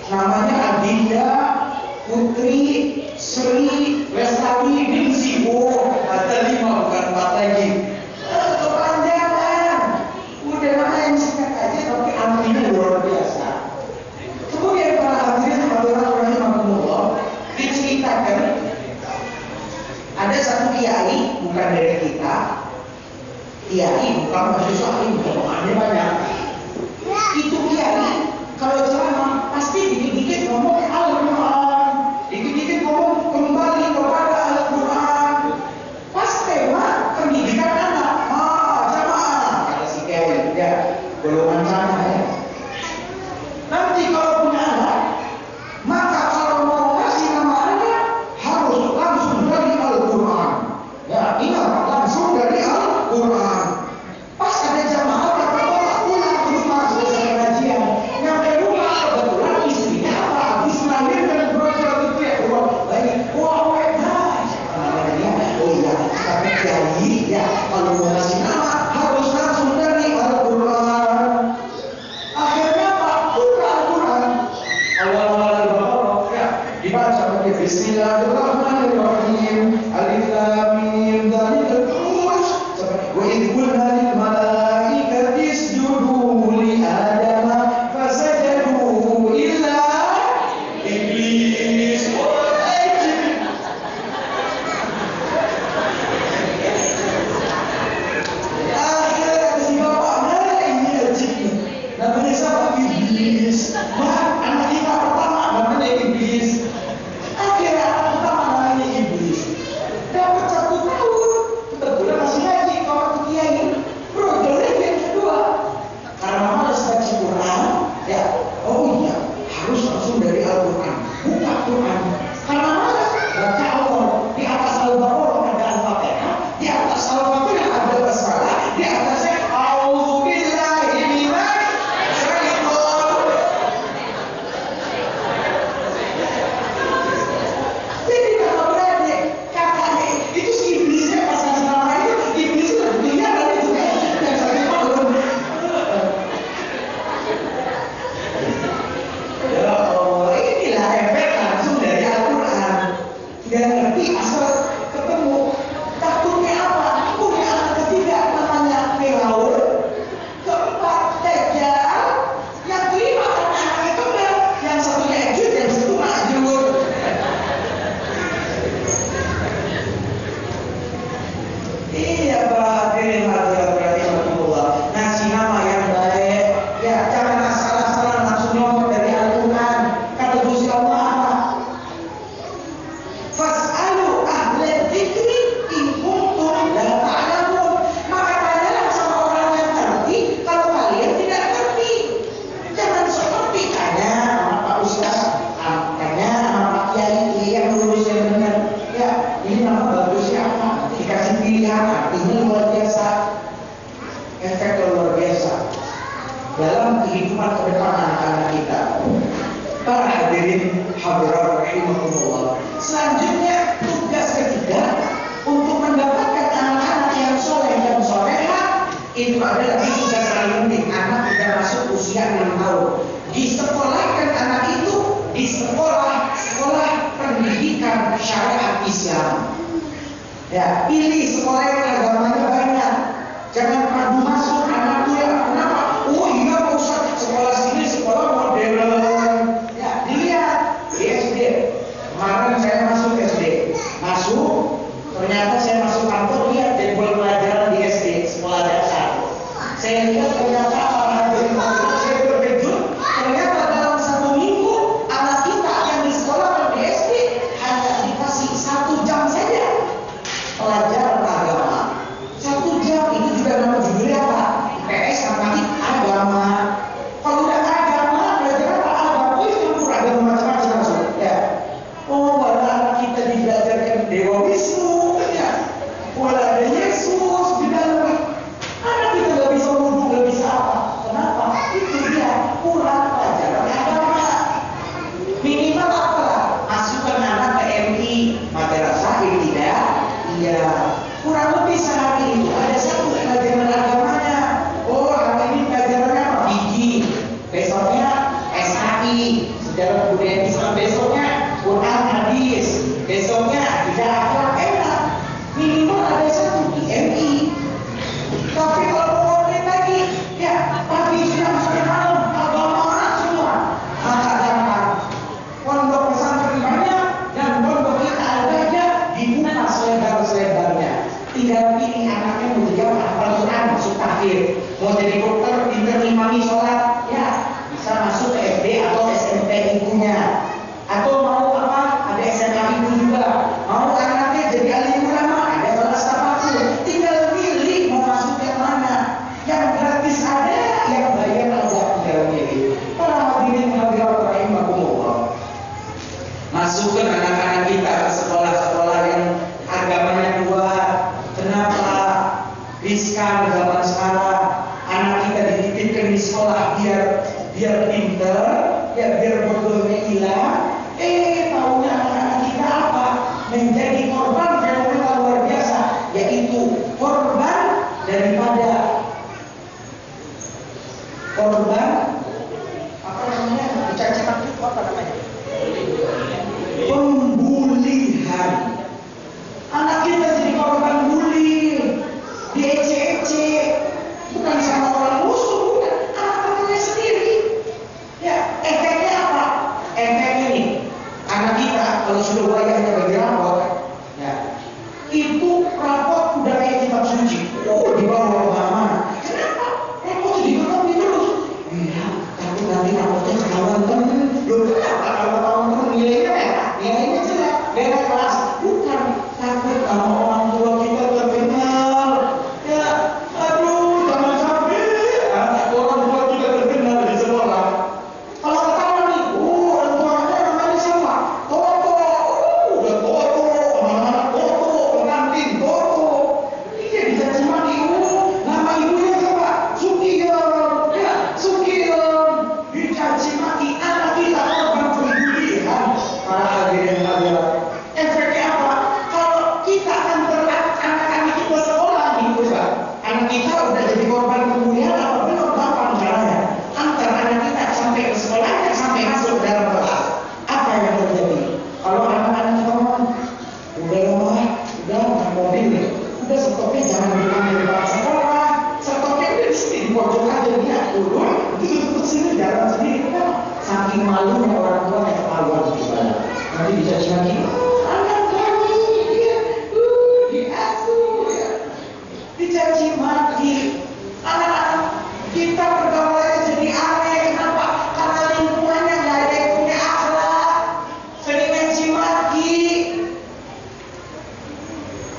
Namanya Adinda Putri Sri Lestari Ningsih. Oh, ada 5 bukan 4 lagi. Kepanjangan. Udah nama yang singkat aja tapi artinya luar biasa. Kemudian para hadirin hadirat rahimahullah, diceritakan ada satu kiai bukan dari kita. Kiai bukan mahasiswa ini, omongannya banyak. Itu kiai kalau ceramah pasti dikit-dikit ngomong Al-Quran, dikit-dikit ngomong kembali kepada Al-Quran. Pas tema pendidikan anak, jamaah kata si kiai, ya golongan sana ya. Nanti kalau punya anak, maka kalau mau kasih nama anak harus langsung dari Al-Quran. Ya ingat, langsung dari Al-Quran. Pas ada jamaah kata dibaca pakai Bismillahirrahmanirrahim. Alif lam mim dzalikal kitabu. Wa idh qulna lil malaikati isjudu li adama fasajadu illa iblis. Akhirnya si bapak mana ini ajib. Namanya siapa? Iblis. Anak kita pertama namanya Iblis. Akhirnya anak pertama namanya Iblis. Dapat 1 tahun. Kebetulan masih ngaji kawan kiai. Brojonya yang kedua. Karena malas baca Quran, ya. Oh iya, harus langsung dari Al-Quran. Buka Quran. Karena malas baca Allah. Di atas Al-Baqarah ada Al-Fatihah. Di atas Al-Fatihah ada basmalah. Di atasnya A'udzubillahi minasy syaitonir. Jadi kalau berani kakaknya itu si iblisnya pas ngasih nama itu iblisnya dunia dan itu kayak yang sakit banget. Ya Allah, inilah efek langsung dari Al-Quran. Tidak ngerti asal ketemu. Takutnya apa? Punya anak ketiga namanya Firaun. Keempat Dajjal. Yang kelima anak itu yang satunya Ejud, yang satu Ma'jur. Iya Pak, rahimahullah. Ngasih nama yang baik. Ya, jangan asal-asalan langsung nyomot dari Al-Quran. Kata Gusti Allah apa? Fas'alu ahla dzikri in kuntum la ta'lamun. Maka tanyalah sama orang yang ngerti kalau kalian tidak ngerti. Jangan seperti tanya sama Pak Ustaz, tanya sama Pak Kiai yang lulus yang benar. Ya, ini nama bagusnya apa? Dikasih pilihan, artinya luar biasa. Efek luar biasa dalam kehidupan ke depan anak-anak kita. Para hadirin hadirat rahimahumullah. Selanjutnya tugas ketiga untuk mendapatkan anak-anak yang soleh dan soleha itu adalah tugas paling penting. Anak sudah masuk usia 6 tahun. Disekolahkan anak itu di sekolah pendidikan syariat Islam. Ya, pilih sekolah yang agamanya banyak. Jangan padu masuk anak tuh ya. Kenapa? Oh iya Pak Ustaz, sekolah sini sekolah modern. Ya, dilihat di SD. Kemarin saya masuk SD. Masuk, ternyata saya masuk kantor, lihat jadwal pelajaran di SD, sekolah dasar. Saya lihat ternyata saya terkejut. Ternyata dalam 1 minggu anak kita yang di sekolah di SD hanya dikasih 1 jam saja pelajaran agama. 1 jam itu juga nama judulnya apa? IPS matematik agama. Kalau udah agama, belajar apa? Agama itu campur agama macam-macam masuk. Ya. Oh, wala anak kita dibelajarkan Dewa Wisnu, ya. Wala ada Yesus di dalam. Anak kita nggak bisa wudhu, nggak bisa apa? Kenapa? Itu dia kurang pelajaran agama. Minimal apa? Masukkan anak ke MI, madrasah tidak. Iya, kurang lebih sehari itu ada 1 pelajaran agamanya. Oh, hari ini pelajarannya apa? Fikih. Besoknya SHI, sejarah budaya Islam. Besoknya Quran hadis. Besoknya tidak akhlak enak. Minimal ada 1 di MI. Tapi kalau mau lagi, ya pagi siang sore malam agama semua. Maka gampang. Pondok pesantren banyak dan pondok kita ada aja dibuka selebar-selebarnya. Tinggal pilih anaknya mau jadi apa? Al-Quran masuk tahfidz. Mau jadi dokter, pintar imami sholat, ya bisa masuk ke SD atau SMP ibunya. Atau mau apa? Ada SMA ibu juga. Mau anaknya jadi alim ulama, ada kelas tafakur. Tinggal pilih mau masuk yang mana. Yang gratis ada, yang bayar ada. Tinggal pilih. Para hadirin hadirat rahimahumullah. Masukkan anak-anak kita ke sekolah-sekolah yang agamanya kuat. Kenapa? Riskan zaman sekarang. Anak kita dititipkan di sekolah biar pinter, ya biar bodohnya hilang. Taunya anak-anak kita apa? Menjadi korban fenomena luar biasa, yaitu korban daripada korban apa namanya? Dicacat itu apa namanya? kalau sudah wayahnya bagi rapot, ya, itu rapot udah kayak kitab suci. Dibawa kemana-mana. Kenapa? Rapot itu ditutupi terus. Iya, tapi nanti rapotnya ketahuan temen. Loh, kenapa kalau ketahuan temen nilainya merah? Nilainya jelek, beda kelas. Bukan, takut sama orang tua kita terkenal. Ya, aduh, jangan sampai orang tua kita terkenal di sekolah. Kalau ketahuan nih, orang tuanya namanya siapa? Toto, udah Toto, anak-anak Toto, pengantin Toto. Iya, dicaci maki, nama ibunya siapa? Sukion, ya, Sukion. Dicaci maki, anak kita korban pembulian. Para hadirin hadirat. Efeknya apa? Kalau kita anak-anak kita sekolah nih, Ustaz, anak kita udah jadi korban pembulian, apa belum gampang caranya? Antar anak kita sampai ke sekolahnya, sampai masuk dalam kelas. Apa yang terjadi? Kalau anak-anak ngomong, udah naik mobil, udah stopnya jangan di depan sekolah, stopnya udah di sini di pojok aja dia turun, itu sini jalan sendiri kan? Saking malunya orang tua yang ketahuan gimana? Nanti dicaci lagi, anak kami, diasuh, ya, dicaci maki, anak-anak kita pergaulannya jadi aneh. Kenapa? Karena lingkungannya nggak ada yang punya akhlak, sering menci maki.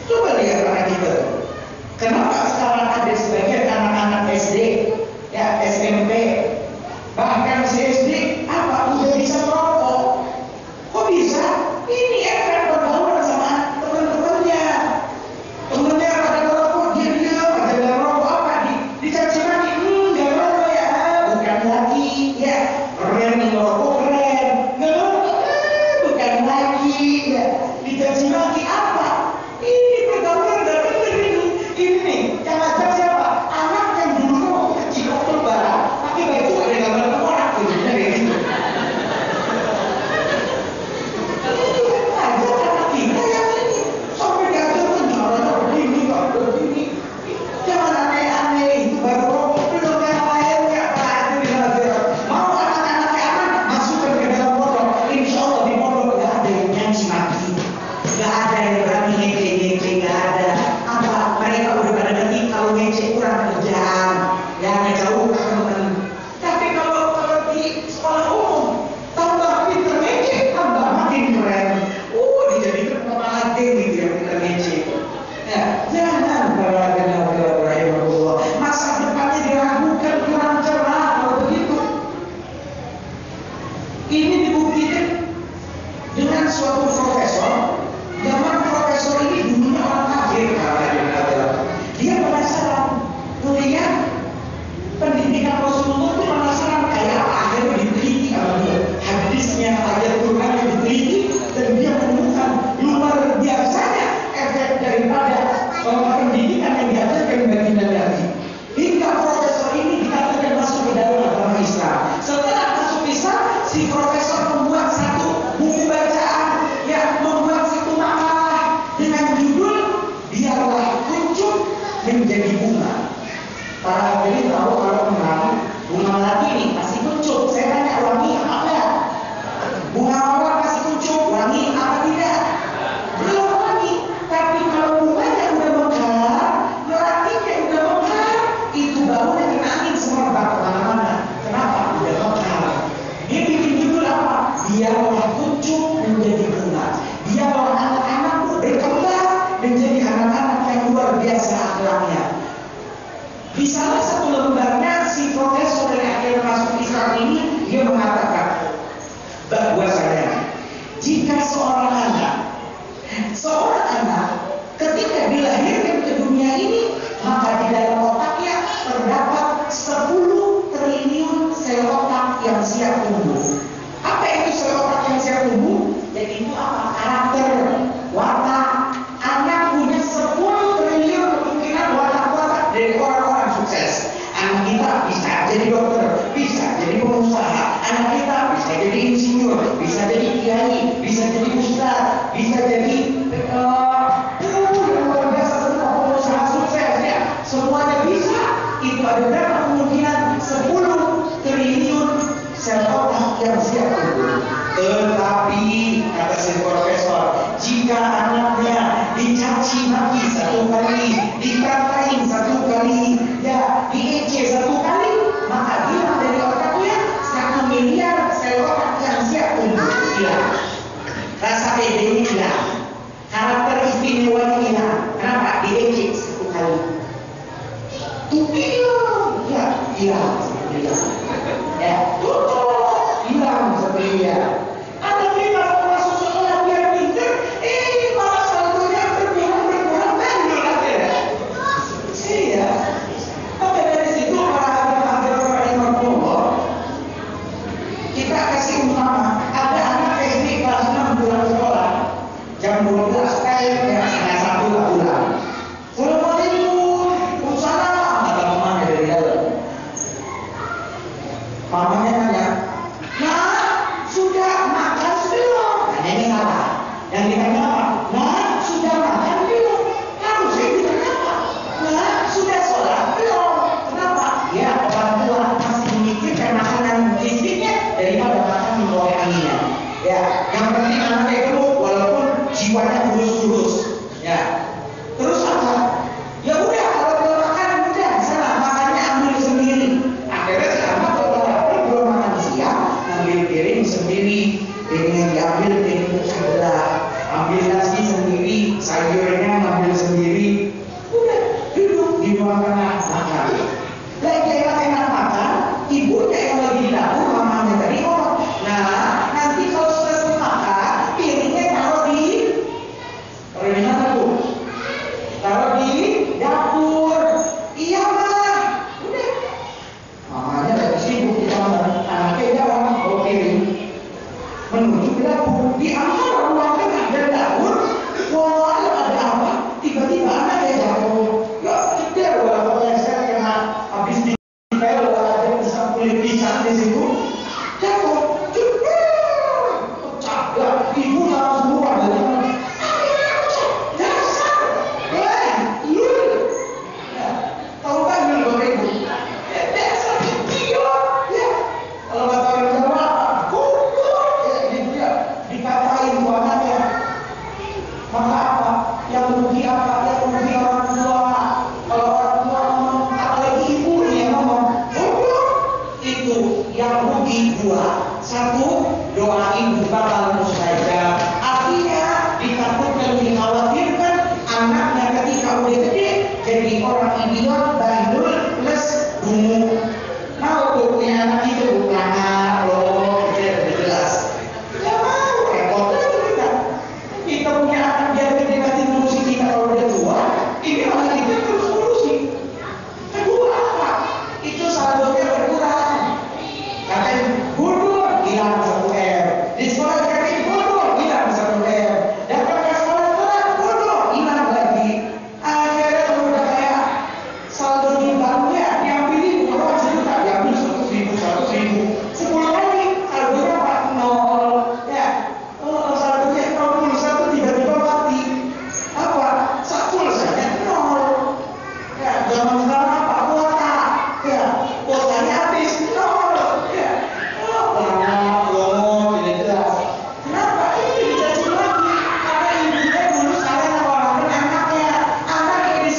Coba lihat anak kita. Kenapa sekarang ada sebagian anak-anak SD, ya SMP, bahkan SD, apa udah bisa merokok? Kok bisa? Ini efek pergaulan sama teman-temannya. Temennya pada merokok, dia diam aja nggak merokok, apa dicaci maki, nggak merokok ya, bukan lagi, ya, keren merokok keren, nggak merokok, bukan lagi, ya, dicaci maki apa? Ini pergaulan nggak bener ini nih, yang ngajak siapa? Anak yang dulu kecil waktu lebaran, pakai baju ada gambar tengkorak, kayak gitu. Jangan aneh-aneh, itu baru rokok, belum yang lainnya, Pak. Itu dinazir. Mau anak-anaknya aman, masukkan ke dalam pondok. Insya Allah di pondok nggak ada yang nyanyi maki, nggak ada yang berani ngece-ngece, nggak ada. Apa? Mereka udah pada ngerti kalau ngece kurang kerjaan, ya ngejauh teman. Tapi kalau di sekolah umum, tambah pinter ngece, tambah makin keren. Dijadikan pemahatin gitu yang kita ngece. Ya, jangan rahimahullah. Masa depannya diragukan, kurang cerah kalau begitu. Ini dibuktikan dengan suatu profesor. Zaman profesor ini dulunya orang kafir, dia penasaran melihat pendidikan Rasulullah itu, penasaran kayak apa, akhirnya diteliti sama dia. Hadisnya, ayat Qurannya diteliti, dan dia menemukan luar biasanya efek daripada pendidikan yang diajarkan bagi Nabi. Hingga profesor ini dikatakan masuk ke dalam agama Islam. Setelah masuk Islam, si profesor membuat satu buku bacaan, ya, membuat satu makalah dengan judul Biarlah Kuncup Menjadi Bunga. Para hadirin tahu kalau menang bunga melati ini pasti kuncup. Saya tanya, wangi apa enggak? Bunga mawar pasti kuncup, wangi apa tidak? Belum wangi. Tapi kalau bunganya udah mekar, melatinya udah mekar, itu baunya kena angin semerbak kemana-mana. Kenapa? Udah mekar. Dia bikin judul apa? Biarlah kuncup menjadi bunga. Biarlah anak-anakku berkembang menjadi anak-anak yang luar biasa akhlaknya. Di salah satu lembarnya, si profesor yang akhirnya masuk Islam ini, dia mengatakan bahwasanya jika seorang anak ketika dilahirkan ke dunia ini, maka di dalam otaknya terdapat 10 triliun sel otak yang siap tumbuh. Apa itu sel otak yang siap tumbuh? Jadi itu apa? Karakter, watak. Anak punya 10 triliun kemungkinan watak-watak dari orang-orang sukses. Anak kita bisa jadi dokter, bisa jadi pengusaha. Anak kita bisa jadi insinyur, bisa jadi kiai, bisa jadi ustaz, bisa jadi luar biasa semua pengusaha sukses, ya. Semuanya bisa. Itu ada berapa kemungkinan? 10 triliun sel otak yang siap tumbuh. Tetapi kata si profesor hilang. Rasa pedenya hilang. Karakter istimewanya hilang. Kenapa? Diejek satu kali. Tuh ya hilang sepertinya. Ya, hilang sepertinya. Ada kita masuk sekolah biar pintar, malah saldonya berkurang mandul aja. Iya. Tapi dari situ para orang yang berkumpul, kita kasih umpama ada anak SD kelas 6 pulang sekolah jam 12 ya setengah 1 tak pulang. Assalamualaikum, salam, kata mamanya dari dalam. Mamanya nanya, nah sudah makan belum? Nah ini salah. Yang ditanya apa? Nah sudah makan belum? Harusnya ditanya apa? Nah sudah sholat belum? Kenapa? Ya orang tua masih memikirkan makanan listriknya daripada makan di bawah anginnya. Ya, yang penting anaknya itu walaupun jiwanya kurus-kurus. Ya, terus apa? Ya udah kalau belum makan udah sana makannya ambil sendiri. Akhirnya sekarang kalau lapar belum makan siang, ambil piring sendiri, piringnya diambil piring sebelah, ambil nasi sendiri, sayurnya ambil sendiri. Udah duduk di ruang tengah makan. Lagi enak-enak makan, ibunya yang lagi di dapur, mamanya tadi ngomong, nah nanti kalau selesai makan, piringnya taruh di mana Bu? Taruh di dapur. Iya mah. Udah. Mamanya lagi sibuk di kamar, anaknya jalan bawa piring menuju ke dapur. Di antara ruang tengah dan dapur, wah ada apa? Tiba-tiba anaknya jatuh. Ya tidak, walaupun saya kena habis di pel, ada pisang kulit pisang di situ. Jatuh, pecah. Ya, ibu langsung keluar dari mana? Dasar, yul. Tahu kan yul Bapak Ibu? Dasar idiot. Ya, kalau kata orang Jawa, goblok. Ya, gitu ya. Dikatain tuh anaknya. Maka apa? Yang rugi apa? Yang rugi orang tua. Kalau orang tua ngomong, apalagi ibu yang ngomong, goblok. Itu yang rugi dua. Satu, doa ibu bakal mustajab. Artinya ditakutkan, dikhawatirkan anaknya ketika udah gede jadi orang idiot, bandul, plus dungu. Mau tuh punya anak itu pelanggar, loh, jelas. Gak mau, repot lagi kita. Kita punya anak biar gede nanti ngurusi kita kalau udah tua. Ini malah kita terus ngurusi. Kedua apa? Itu saldonya berkurang. Katanya bodoh, hilang 1 M. Di sekolah dikatain bodoh, hilang 1 M. Dapat ke sekolah telat, bodoh, hilang lagi. Akhirnya udah kayak saldo di banknya diambil ibu, kalau 1 juta diambil 100.000, 10 kali saldonya apa? 0. Ya, saldonya 0 tiba-tiba mati. Apa? Full saja 0. Ya, zaman sekarang apa? Kuota. Ya, kuotanya habis 0. Ya, banyak loh, tidak jelas. Kenapa? Ini dijajah lagi. Karena ibunya dulu sayang sama orang anaknya. Anaknya di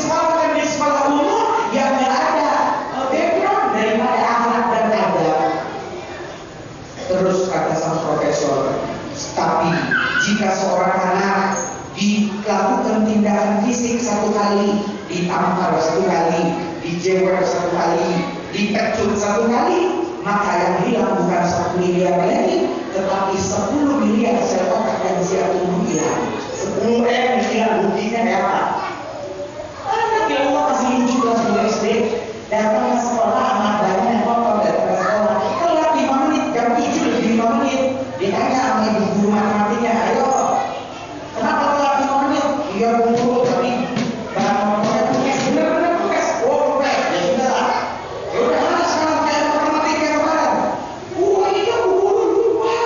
sekolah umum yang nggak ada background daripada akhlak dan adab. Terus kata sang profesor, tapi jika seorang anak dilakukan tindakan fisik 1 kali, ditampar 1 kali, dijewer 1 kali, dipecut 1 kali, maka yang hilang bukan 1 miliar lagi, tetapi 10 miliar sel otak yang siap tumbuh hilang. 10 M hilang, buktinya kayak apa? Anak yang Allah masih lucu kelas 2 SD, datang ke sekolah, anak banyak yang kotor datang ke sekolah, telat 5 menit, jam 7 lebih 5 menit, ditanya sama ibu guru matematiknya, ayo, kenapa telat 5 menit? Iya bu guru, tapi bahan motornya tugas, bener-bener tugas, tugas, ya sudah lah. Ya udah mana sekarang kayak matematik yang kemarin? Ini kan bu guru lupa,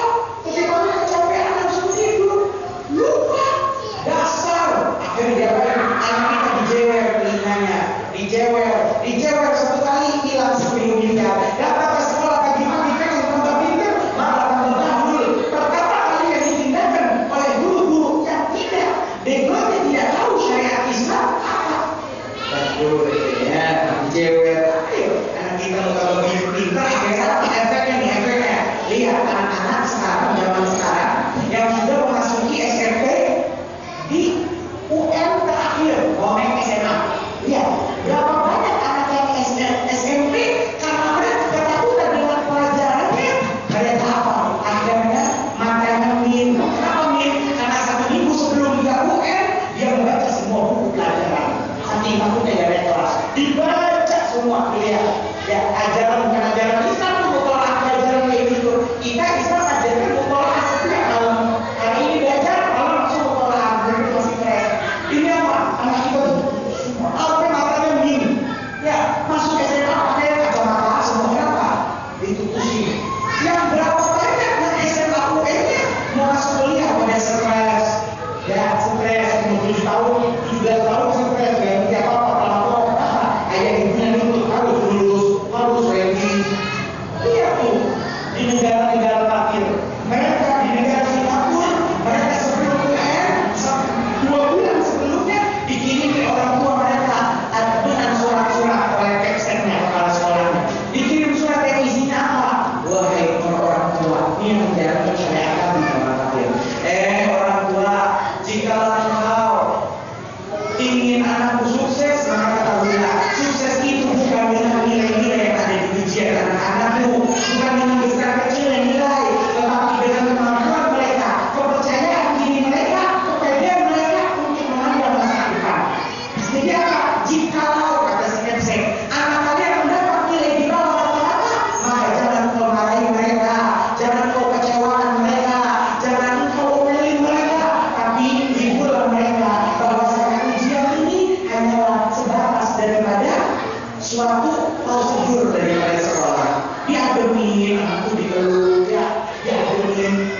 suatu prosedur daripada sekolah. Diademin, anakku dipeluk, ya, diademin.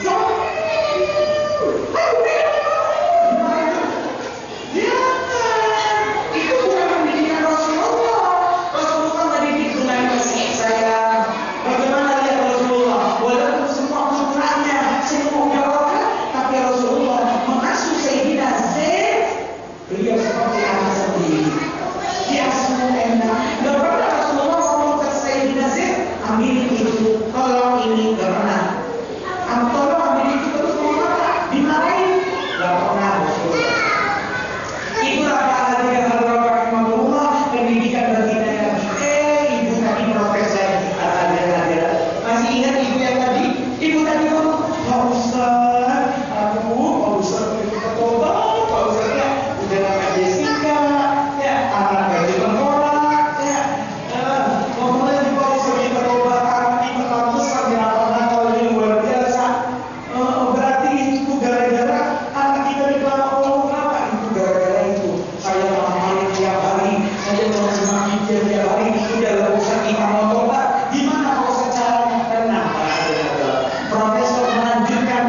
Itu bukan pendidikan Rasulullah. Rasulullah mendidik dengan kasih sayang. Bagaimana lihat Rasulullah? Walaupun semua putranya semua berbakat, tapi Rasulullah mengasuh Sayyidina Zaid. Beliau seperti anak sendiri. Diasuh enak. Gak pernah Rasulullah ngomong ke Sayyidina Zaid, ambil itu, tolong ini, gak pernah. Tolong ambil itu terus mau apa? Dimarahin? Gak pernah Rasulullah. Itulah keadaan Rasulullah pendidikan baginda Nabi. Ibu tadi protes lagi. Ada. Masih ingat ibu yang tadi? Ibu tadi ngomong, Pak Ustaz, Pak Ustaz kita tobat, Pak Ustaz ya, udah nama Jessica, ya, anak gaji tengkorak, ya, ngomong lagi Pak Ustaz kita tobat, anak kita besar di nakal ini luar biasa. Berarti itu gara-gara anak kita di kelapa kenapa? Itu gara-gara itu. Saya ngamalin tiap hari, saya mau tiap hari, udah Pak Ustaz kita mau tobat. Gimana Pak Ustaz caranya? Tenang, Profesor melanjutkan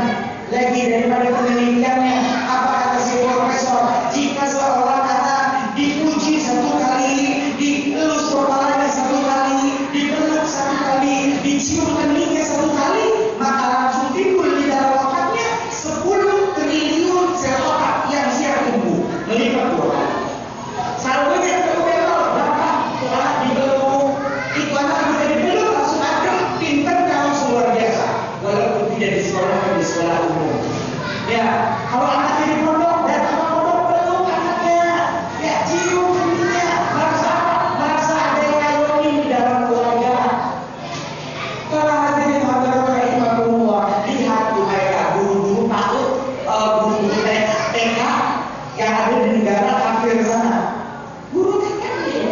lagi daripada penelitiannya. Apa kata si profesor? Jika seorang anak dipuji satu kali, dielus kepalanya satu kali, dipeluk satu kali, dicium keningnya satu kali, maka langsung timbul di dalam otaknya 10 triliun sel otak yang siap tumbuh melipat 2 kali. Salahnya berapa? Anak dipeluk, itu anak bisa dipeluk langsung ada, pinternya langsung luar biasa. Walaupun tidak di sekolah umum. Ya, kalau anaknya di pondok, datang ke pondok peluk anaknya, ya cium keningnya, merasa ada yang ngayomi di dalam keluarga. Kalau hadirin hadirat rahimahumullah, lihat tuh mereka guru-guru PAUD, guru-guru TK yang ada di negara kafir sana. Guru TK nih,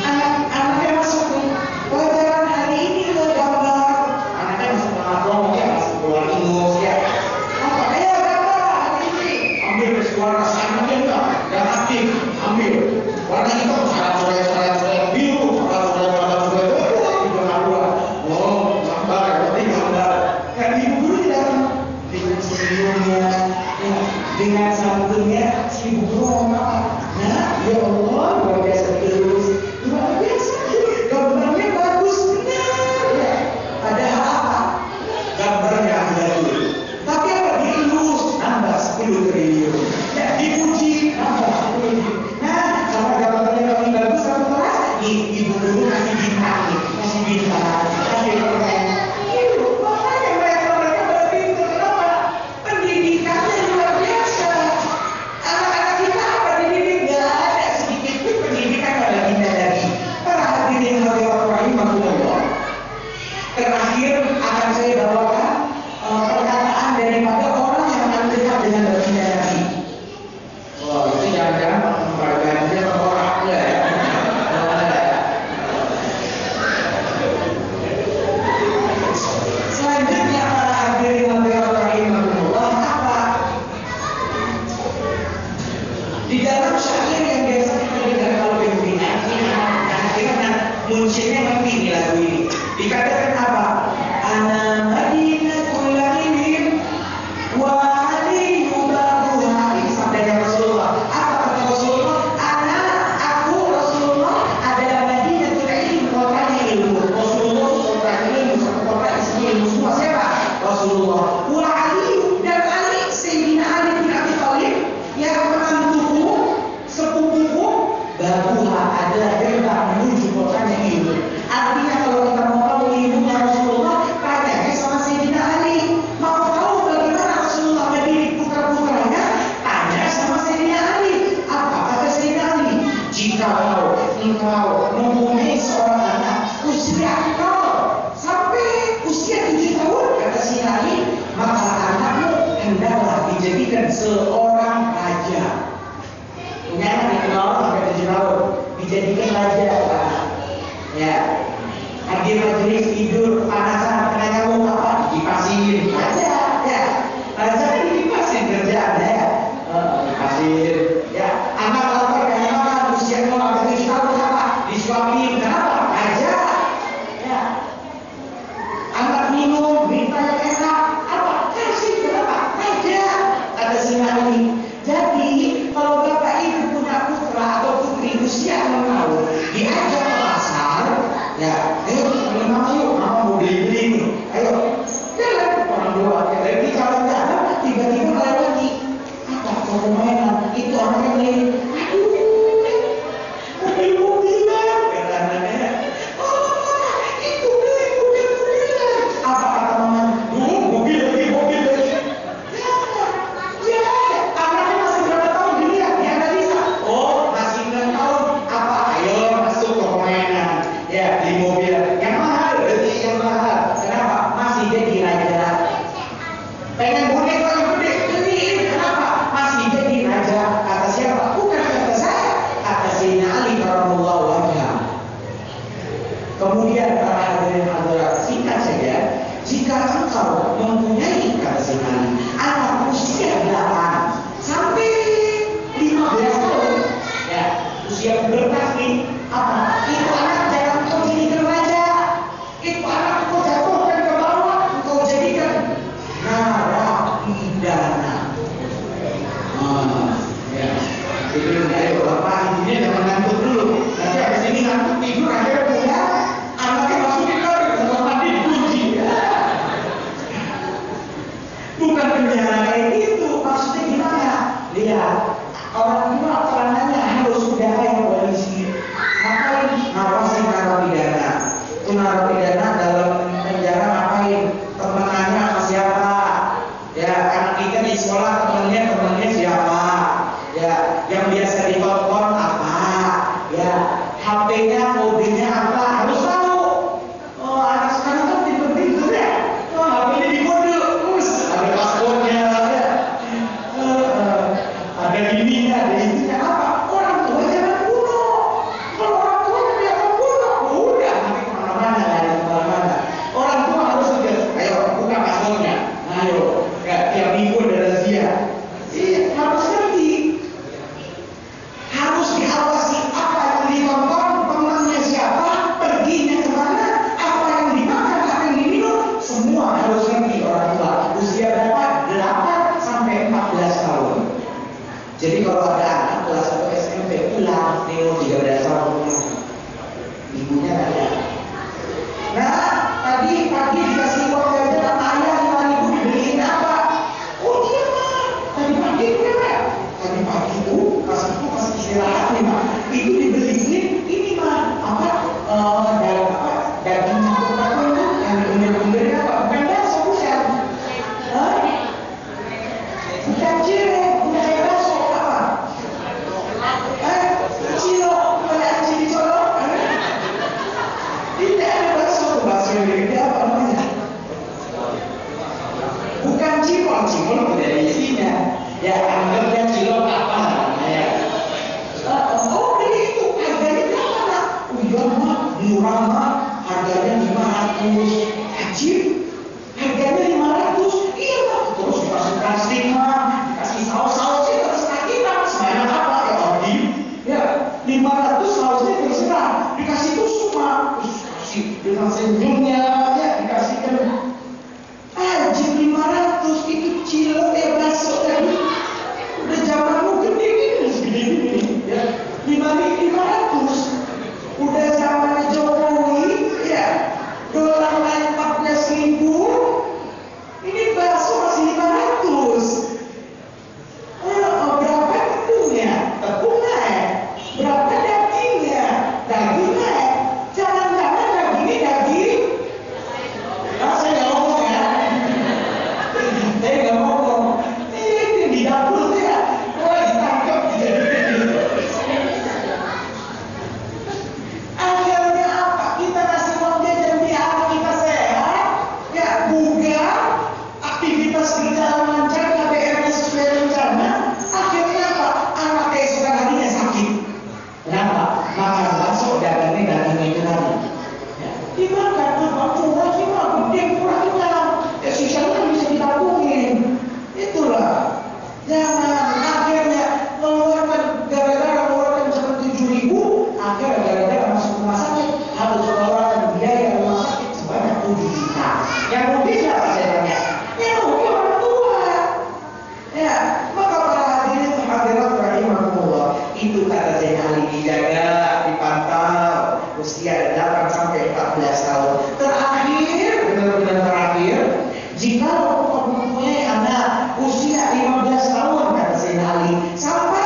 anak-anaknya masuk nih, pelajaran hari ini lo gambar, anaknya masuk kelas ya masuk keluar ingus ya. Apa ya gambar hari ini? Ambil warna sananya enggak aktif, ambil warna hitam saya biru, warna oh gambar, berarti gambar. Kan ibu guru di dalam dengan senyumnya, ya, dengan santunnya si ibu guru ngomong apa? Nah, ya Allah luar biasa terus, luar biasa. Gambarnya bagus benar. Ya. Padahal apa? Gambarnya bagus. Tapi apa? Dielus nambah 10 triliun. Ya, dipuji nambah 10 triliun. Nah, kalau gambarnya lebih bagus satu kelas, ibu guru kasih bintang nih, kasih bintang, kasih permen. Itu makanya mereka pada pintar. Kenapa? Pendidikannya luar biasa. Anak-anak kita apa dididik? Gak ada sedikit pun pendidikan pada kita dari para hadirin hadirat rahimahumullah. Terakhir akan saya bawakan perkataan daripada orang yang dekat dengan baginda Nabi. Wah, itu jangan-jangan bagiannya orang ya. Selanjutnya para hadirin hadirat rahimahumullah, apa? Di dalam syair yang biasa kita dengar kalau pimpinan ini akhirnya munculnya mati di lagu ini. Dikatakan apa? Ana madinatul ilm wa aliyu babuha. Ini sabdanya Rasulullah. Apa kata Rasulullah? Aku Rasulullah adalah madinatul ilm, kotanya ilmu. Rasulullah kotanya ilmu, satu kota isinya ilmu semua. Siapa? Rasulullah. Wa aliyu, dan Ali, Sayyidina Ali bin Abi Thalib, yang menantuku, sepupuku, babuha adalah gerbang menuju kotanya ilmu. Artinya kalau kita mau tahu ilmunya Rasulullah, tanya sama Sayyidina Ali. Mau tahu bagaimana Rasulullah mendidik putra-putranya? Tanya sama Sayyidina Ali. Apa kata Sayyidina Ali? Jika engkau mempunyai seorang anak usia 0 sampai usia 7 tahun, kata Sayyidina Ali, maka anakmu hendaklah dijadikan seorang raja. Punya anak di 0 sampai 7 tahun, dijadikan raja. Ya, hadir majelis tidur kepanasan kena nyamuk apa? Dipasin raja, ya. Raja kan dipasin kerjaan ya. Dipasin, ya. Anak lapar kayak makan usia 0 sampai 7 tahun apa? Disuapin orang tua peranannya harus sudah kayak polisi. Ngapain? Ngawasin narapidana. Itu narapidana dalam penjara ngapain? Temenannya sama siapa? Ya, anak kita di sekolah temennya siapa? Ya, yang biasa ditonton apa? Ya, HP-nya, mobilnya apa? Harus tahu. Oh, anak sekarang kan pintar-pintar ya. Oh, HP-nya dikode, terus ada paspornya, ada ininya, ada itunya apa? Orang tua jangan kuno. Kalau orang tua biasa kuno, udah nanti kemana-mana, lari kemana-mana. Orang tua harus sudah, ayo buka paspornya, ayo, tiap minggu ada razia. Iya, harus ngerti. Harus diawasi apa yang ditonton, temannya siapa, perginya kemana, apa yang dimakan, apa yang diminum, semua harus ngerti orang tua. Usia berapa? 8 sampai 14 tahun. Jadi kalau ada anak kelas 1 SMP pulang, Neo 13 tahun, ibunya ada. Nah, tadi pagi dikasih uang jajan sama ayah 5.000 dibeliin apa? Oh iya mah, tadi pagi ya. Tadi pagi tuh pas istirahat nih mah, itu dibeliin ini mah apa? Daging campur itu yang bener-bener apa? Bukan bakso bukan? Bukan cireng, bukan kayak bakso apa? Cilok, kayak cili colok. Tidak ada bakso yang gede apa namanya? Bukan cimol tidak ada isinya. Ya anggapnya cilok apa namanya? Oh itu harganya berapa nak? Oh iya mah murah mah, harganya 500. Haji, harganya 500. Iya mah, terus dikasih plastik mah, dikasih saus-sausnya terserah kita. Sebanyak apa ya Odi? Ya 500 sausnya terserah. Dikasih tusuk mah, dikasih dengan senyumnya, ya dikasihkan. Haji 500 itu cilok ya bakso tadi. Udah zamanmu gede gini segini ya 500. Udah zamannya Jokowi ya dolar naik 14.000. Ini bakso masih 500. Berapa tepungnya? Tepung naik. Berapa dagingnya? Daging naik. Jangan-jangan dagingnya daging. Saya nggak ngomong ya. Saya nggak ngomong. Ini di dapur ya. Ditangkap dijadikan. Akhirnya apa? Kita ngasih uang jajan biar anak kita sehat, ya bugar, aktivitas berjalan lancar, KPR-nya sesuai rencana. Akhirnya apa? Anak keesokan harinya sakit. Kenapa? Makan bakso dagingnya itu tadi. Ya, dimakan apa? Murah sih mah, gede kurangnya. Ya sisanya bisa ditabungin. Itulah. Jangan akhirnya mengeluarkan gara-gara mengeluarkan cuma 7.000, akhirnya gara-gara masuk rumah sakit harus mengeluarkan biaya rumah sakit sebanyak 7 juta. Yang rugi siapa saya tanya? Yang rugi orang tua. Ya, maka para hadirin hadirat rahimahumullah, itu kata Zain Ali dijaga, dipantau usia 8 sampai 14 tahun. Terakhir, benar-benar terakhir, jika mempunyai anak usia 15 tahun kata Zain Ali sampai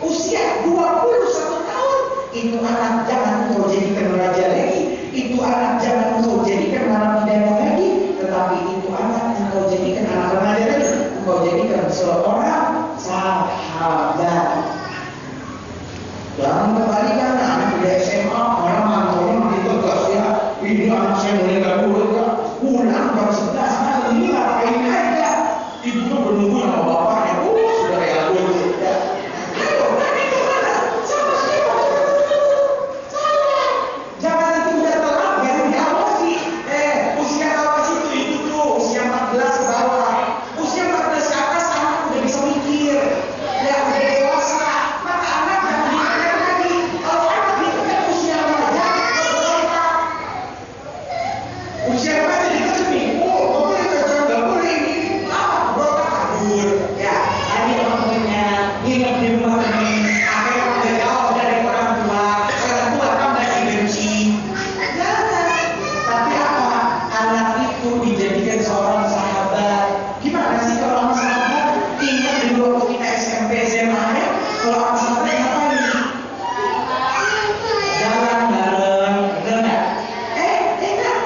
usia 21 tahun, itu anak jangan engkau jadikan raja lagi, itu anak jangan engkau jadikan narapidana lagi, tetapi itu anak engkau jadikan anak remaja lagi, engkau jadikan seorang sahabat. Jangan kembalikan anak udah SMA, orang mantornya gitu gas ya. Ini anak saya mulai gak pulang jam 11 malam ini ngapain aja? Ibunya menunggu sama bapaknya. Sudah kayak gue ya. Ayo, nanti kemana? Sama siapa? Salah. Jangan itu udah telat, jangan diawasi. Usia awasi itu tuh usia 14 ke bawah. Usia 14 ke atas anak udah bisa mikir. Ya udah dewasa. Maka anak jangan diajar lagi. Kalau anak itu kan usia remaja, usia remaja dikasih nih. Gak boleh ini. Apa? Berontak kabur. Ya, tadi teman-temannya nginep di rumah temen. Akhirnya udah jauh dari orang tua. Orang tua kan masih benci. Jangan. Tapi apa? Anak itu dijadikan seorang sahabat. Gimana sih kalau sama sahabat? Ingat dulu waktu kita SMP Kalau anak sahabat ngapain? Jalan bareng, betul nggak? Enggak.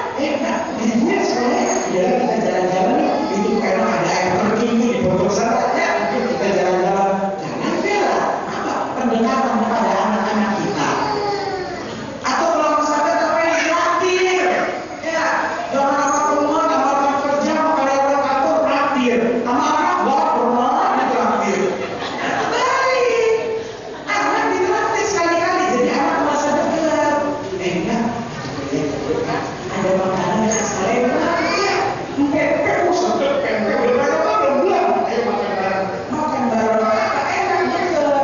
Dia sebenarnya kita jalan-jalan itu karena ada air terjun di pojok sana ya. Kita jalan-jalan, jangan bela apa pendekatan kepada anak-anak kita. Atau kalau masyarakat apa yang traktir, ya jangan apa rumah, apa kerja, kalau orang kantor traktir, sama anak bawa rumah ditraktir. Baik, anak ditraktir sekali-kali, jadi anak merasa dekat. Enggak, ada makanan yang selera, ya, pempek sampai pempek berapa belum bilang, ayo makan bareng, enak betul.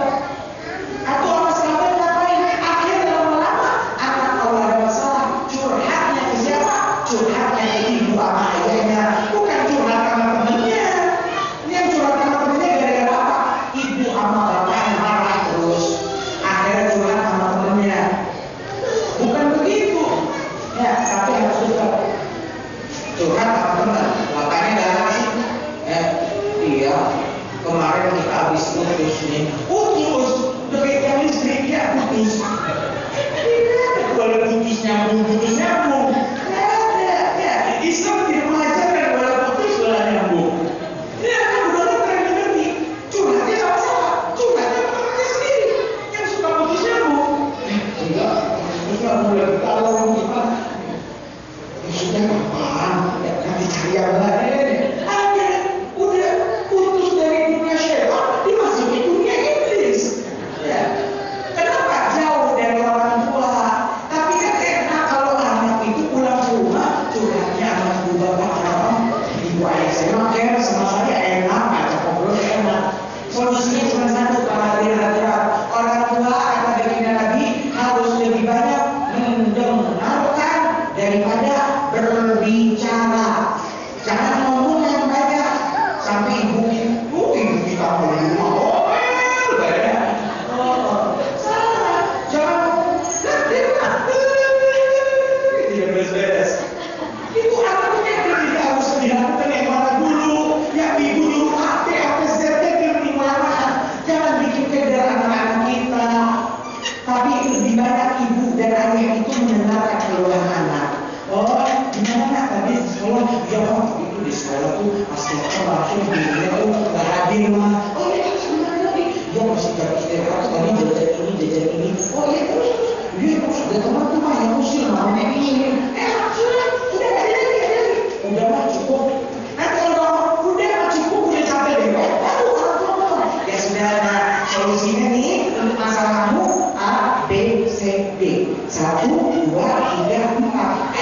Atau sama sahabat ngapain? Akhirnya lama-lama anak kalau ada masalah curhatnya ke siapa? Curhatnya ke ibu sama ayahnya, bukan curhat sama temennya. Ini yang curhat sama temennya gara-gara apa? Ibu sama bapaknya marah terus, akhirnya curhat sama temennya. Bukan begitu, ya. Tapi harus tetap curhat sama teman. Bapaknya galak sih, iya. Kemarin kita habis putus nih, putus dari listrik ya putus. Kalau putus nyambung. Ada, ya. Islam tidak mengajarkan kalau putus malah nyambung. Ya, kan udah ngerti. Curhatnya sama-sama, curhatnya sama temannya sendiri yang suka putus nyambung. Enggak, putus nyambung lagi kalau gimana? Sudah kapan? Ya, nanti cari yang lain. Ada, udah putus dari dunia syaitan, dimasuki dunia iblis. Ya. Kenapa jauh dari orang tua? Tapi kan enak kalau anak itu pulang ke rumah curhatnya anak ibu bapak haram. Ibu ayah saya makan sama saya enak, baca ngobrol enak. Solusinya cuma satu, para hadirat. Orang tua kata baginda Nabi harus lebih banyak mendengarkan daripada berbicara. Jangan ngomong yang banyak sampai ibu kita mau di rumah. Salah. Jangan ngomong. Tidak beres-beres. Itu anaknya tidak harus dilakukan yang mana dulu, yang ibu dulu apa Z di mana. Jangan bikin keder anak-anak kita. Tapi lebih banyak ibu dan ayah itu mendengarkan keluhan anak. Oh, gimana tadi di sekolah? Ya, itu di sekolah tuh pasti langsung dirinya tuh nggak hadir mah. Oh iya, sebenarnya tadi dia masih jam istirahat tadi jajan ini. Oh iya terus dia terus ada teman tuh mah yang usil namanya ini. Sudah ada lagi. Udah mah cukup. Nanti kalau udah mah cukup udah capek deh. Aduh orang tua mah. Ya sudah ada solusinya nih untuk masalahmu A, B, C, D. 1, 2, 3, 4.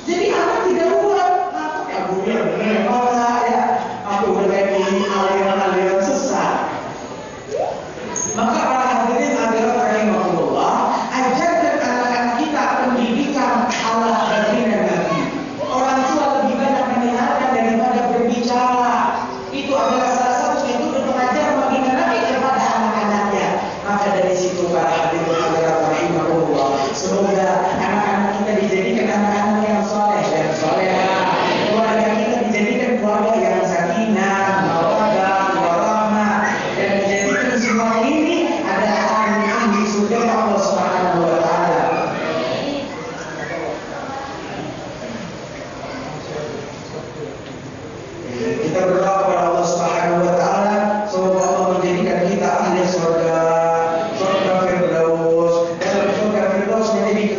Jadi anak tidak buat, ya bukan benar malah ya, aku udah kayak ini aliran-aliran sesat. Maka para hadirin hadirat rahimahullah, ajarkan anak-anak kita pendidikan ala baginda Nabi. Orang tua lebih banyak mendengarkan daripada berbicara. Itu adalah salah satu metode pengajaran baginda Nabi kepada anak-anaknya. Maka dari situ para hadirin hadirat rahimahullah, semoga anak-anak kita dijadikan anak-anak yang soleh dan solehah. Keluarga kita dijadikan keluarga yang sakinah, mawaddah, warahmah, dan dijadikan semua ini adalah ahli surga Allah Subhanahu wa taala. Kita berdoa kepada Allah Subhanahu wa taala semoga Allah menjadikan kita ahli surga.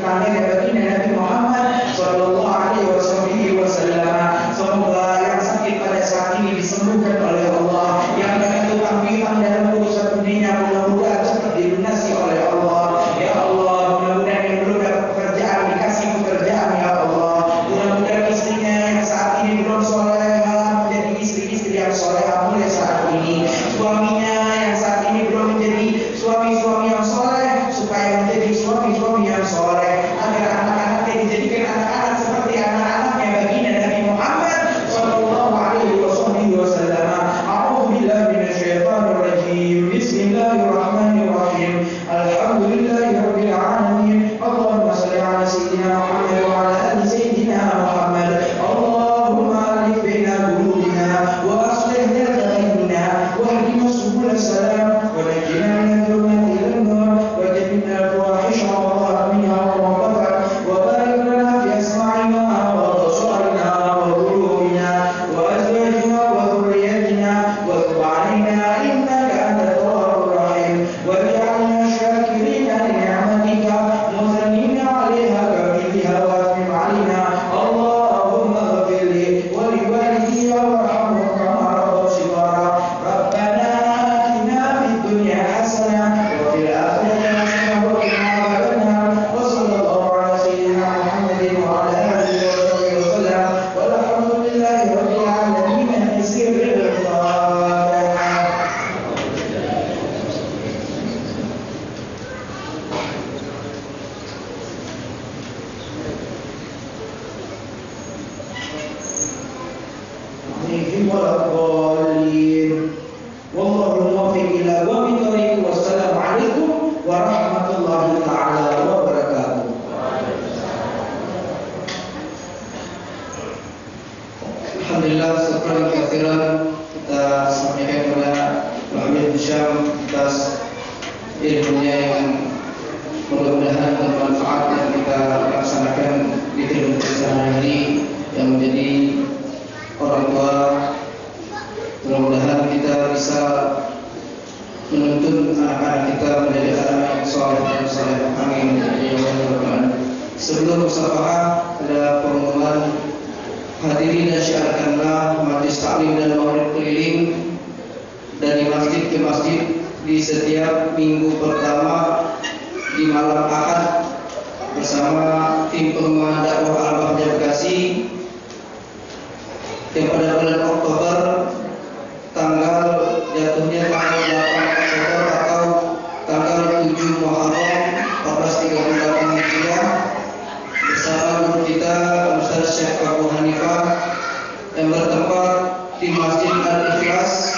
Amin ya Nabi Muhammad sallallahu alaihi wasallam. Semoga yang sakit pada saat ini disembuhkan oleh Allah, yang dengan tukang piutang dalam urusan dunia mudah-mudahan cepat dilunasi oleh Allah. Ya Allah, mudah-mudahan yang belum dapat pekerjaan dikasih pekerjaan ya Allah. Mudah-mudahan istrinya yang saat ini belum solehah menjadi istri-istri yang solehah mulai saat ini. Suaminya yang saat ini belum menjadi suami-suami yang soleh supaya menjadi suami-suami yang soleh. Agar anak-anaknya dijadikan anak-anak seperti anak-anaknya baginda Nabi Muhammad sallallahu alaihi wasallam. kita sampaikan kepada Pak Habib Hisham atas ilmunya yang mudah-mudahan bermanfaat dan kita laksanakan di kehidupan sehari-hari yang menjadi orang tua. Mudah-mudahan kita bisa menuntun anak-anak kita menjadi anak yang soleh dan soleh. Amin. Sebelum musafahah ada pengumuman. Hadirin dan syiarkanlah majlis taklim dan maulid keliling dari masjid ke masjid di setiap minggu pertama di malam Ahad bersama tim pengembangan dakwah Al-Bahjah Bekasi yang pada bulan Oktober tanggal jatuhnya tanggal 8 Oktober atau tanggal 7 Muharram 1438 Hijriah bersama guru kita Ustaz Syekh Abu Hanifah yang bertempat di Masjid Al-Ikhlas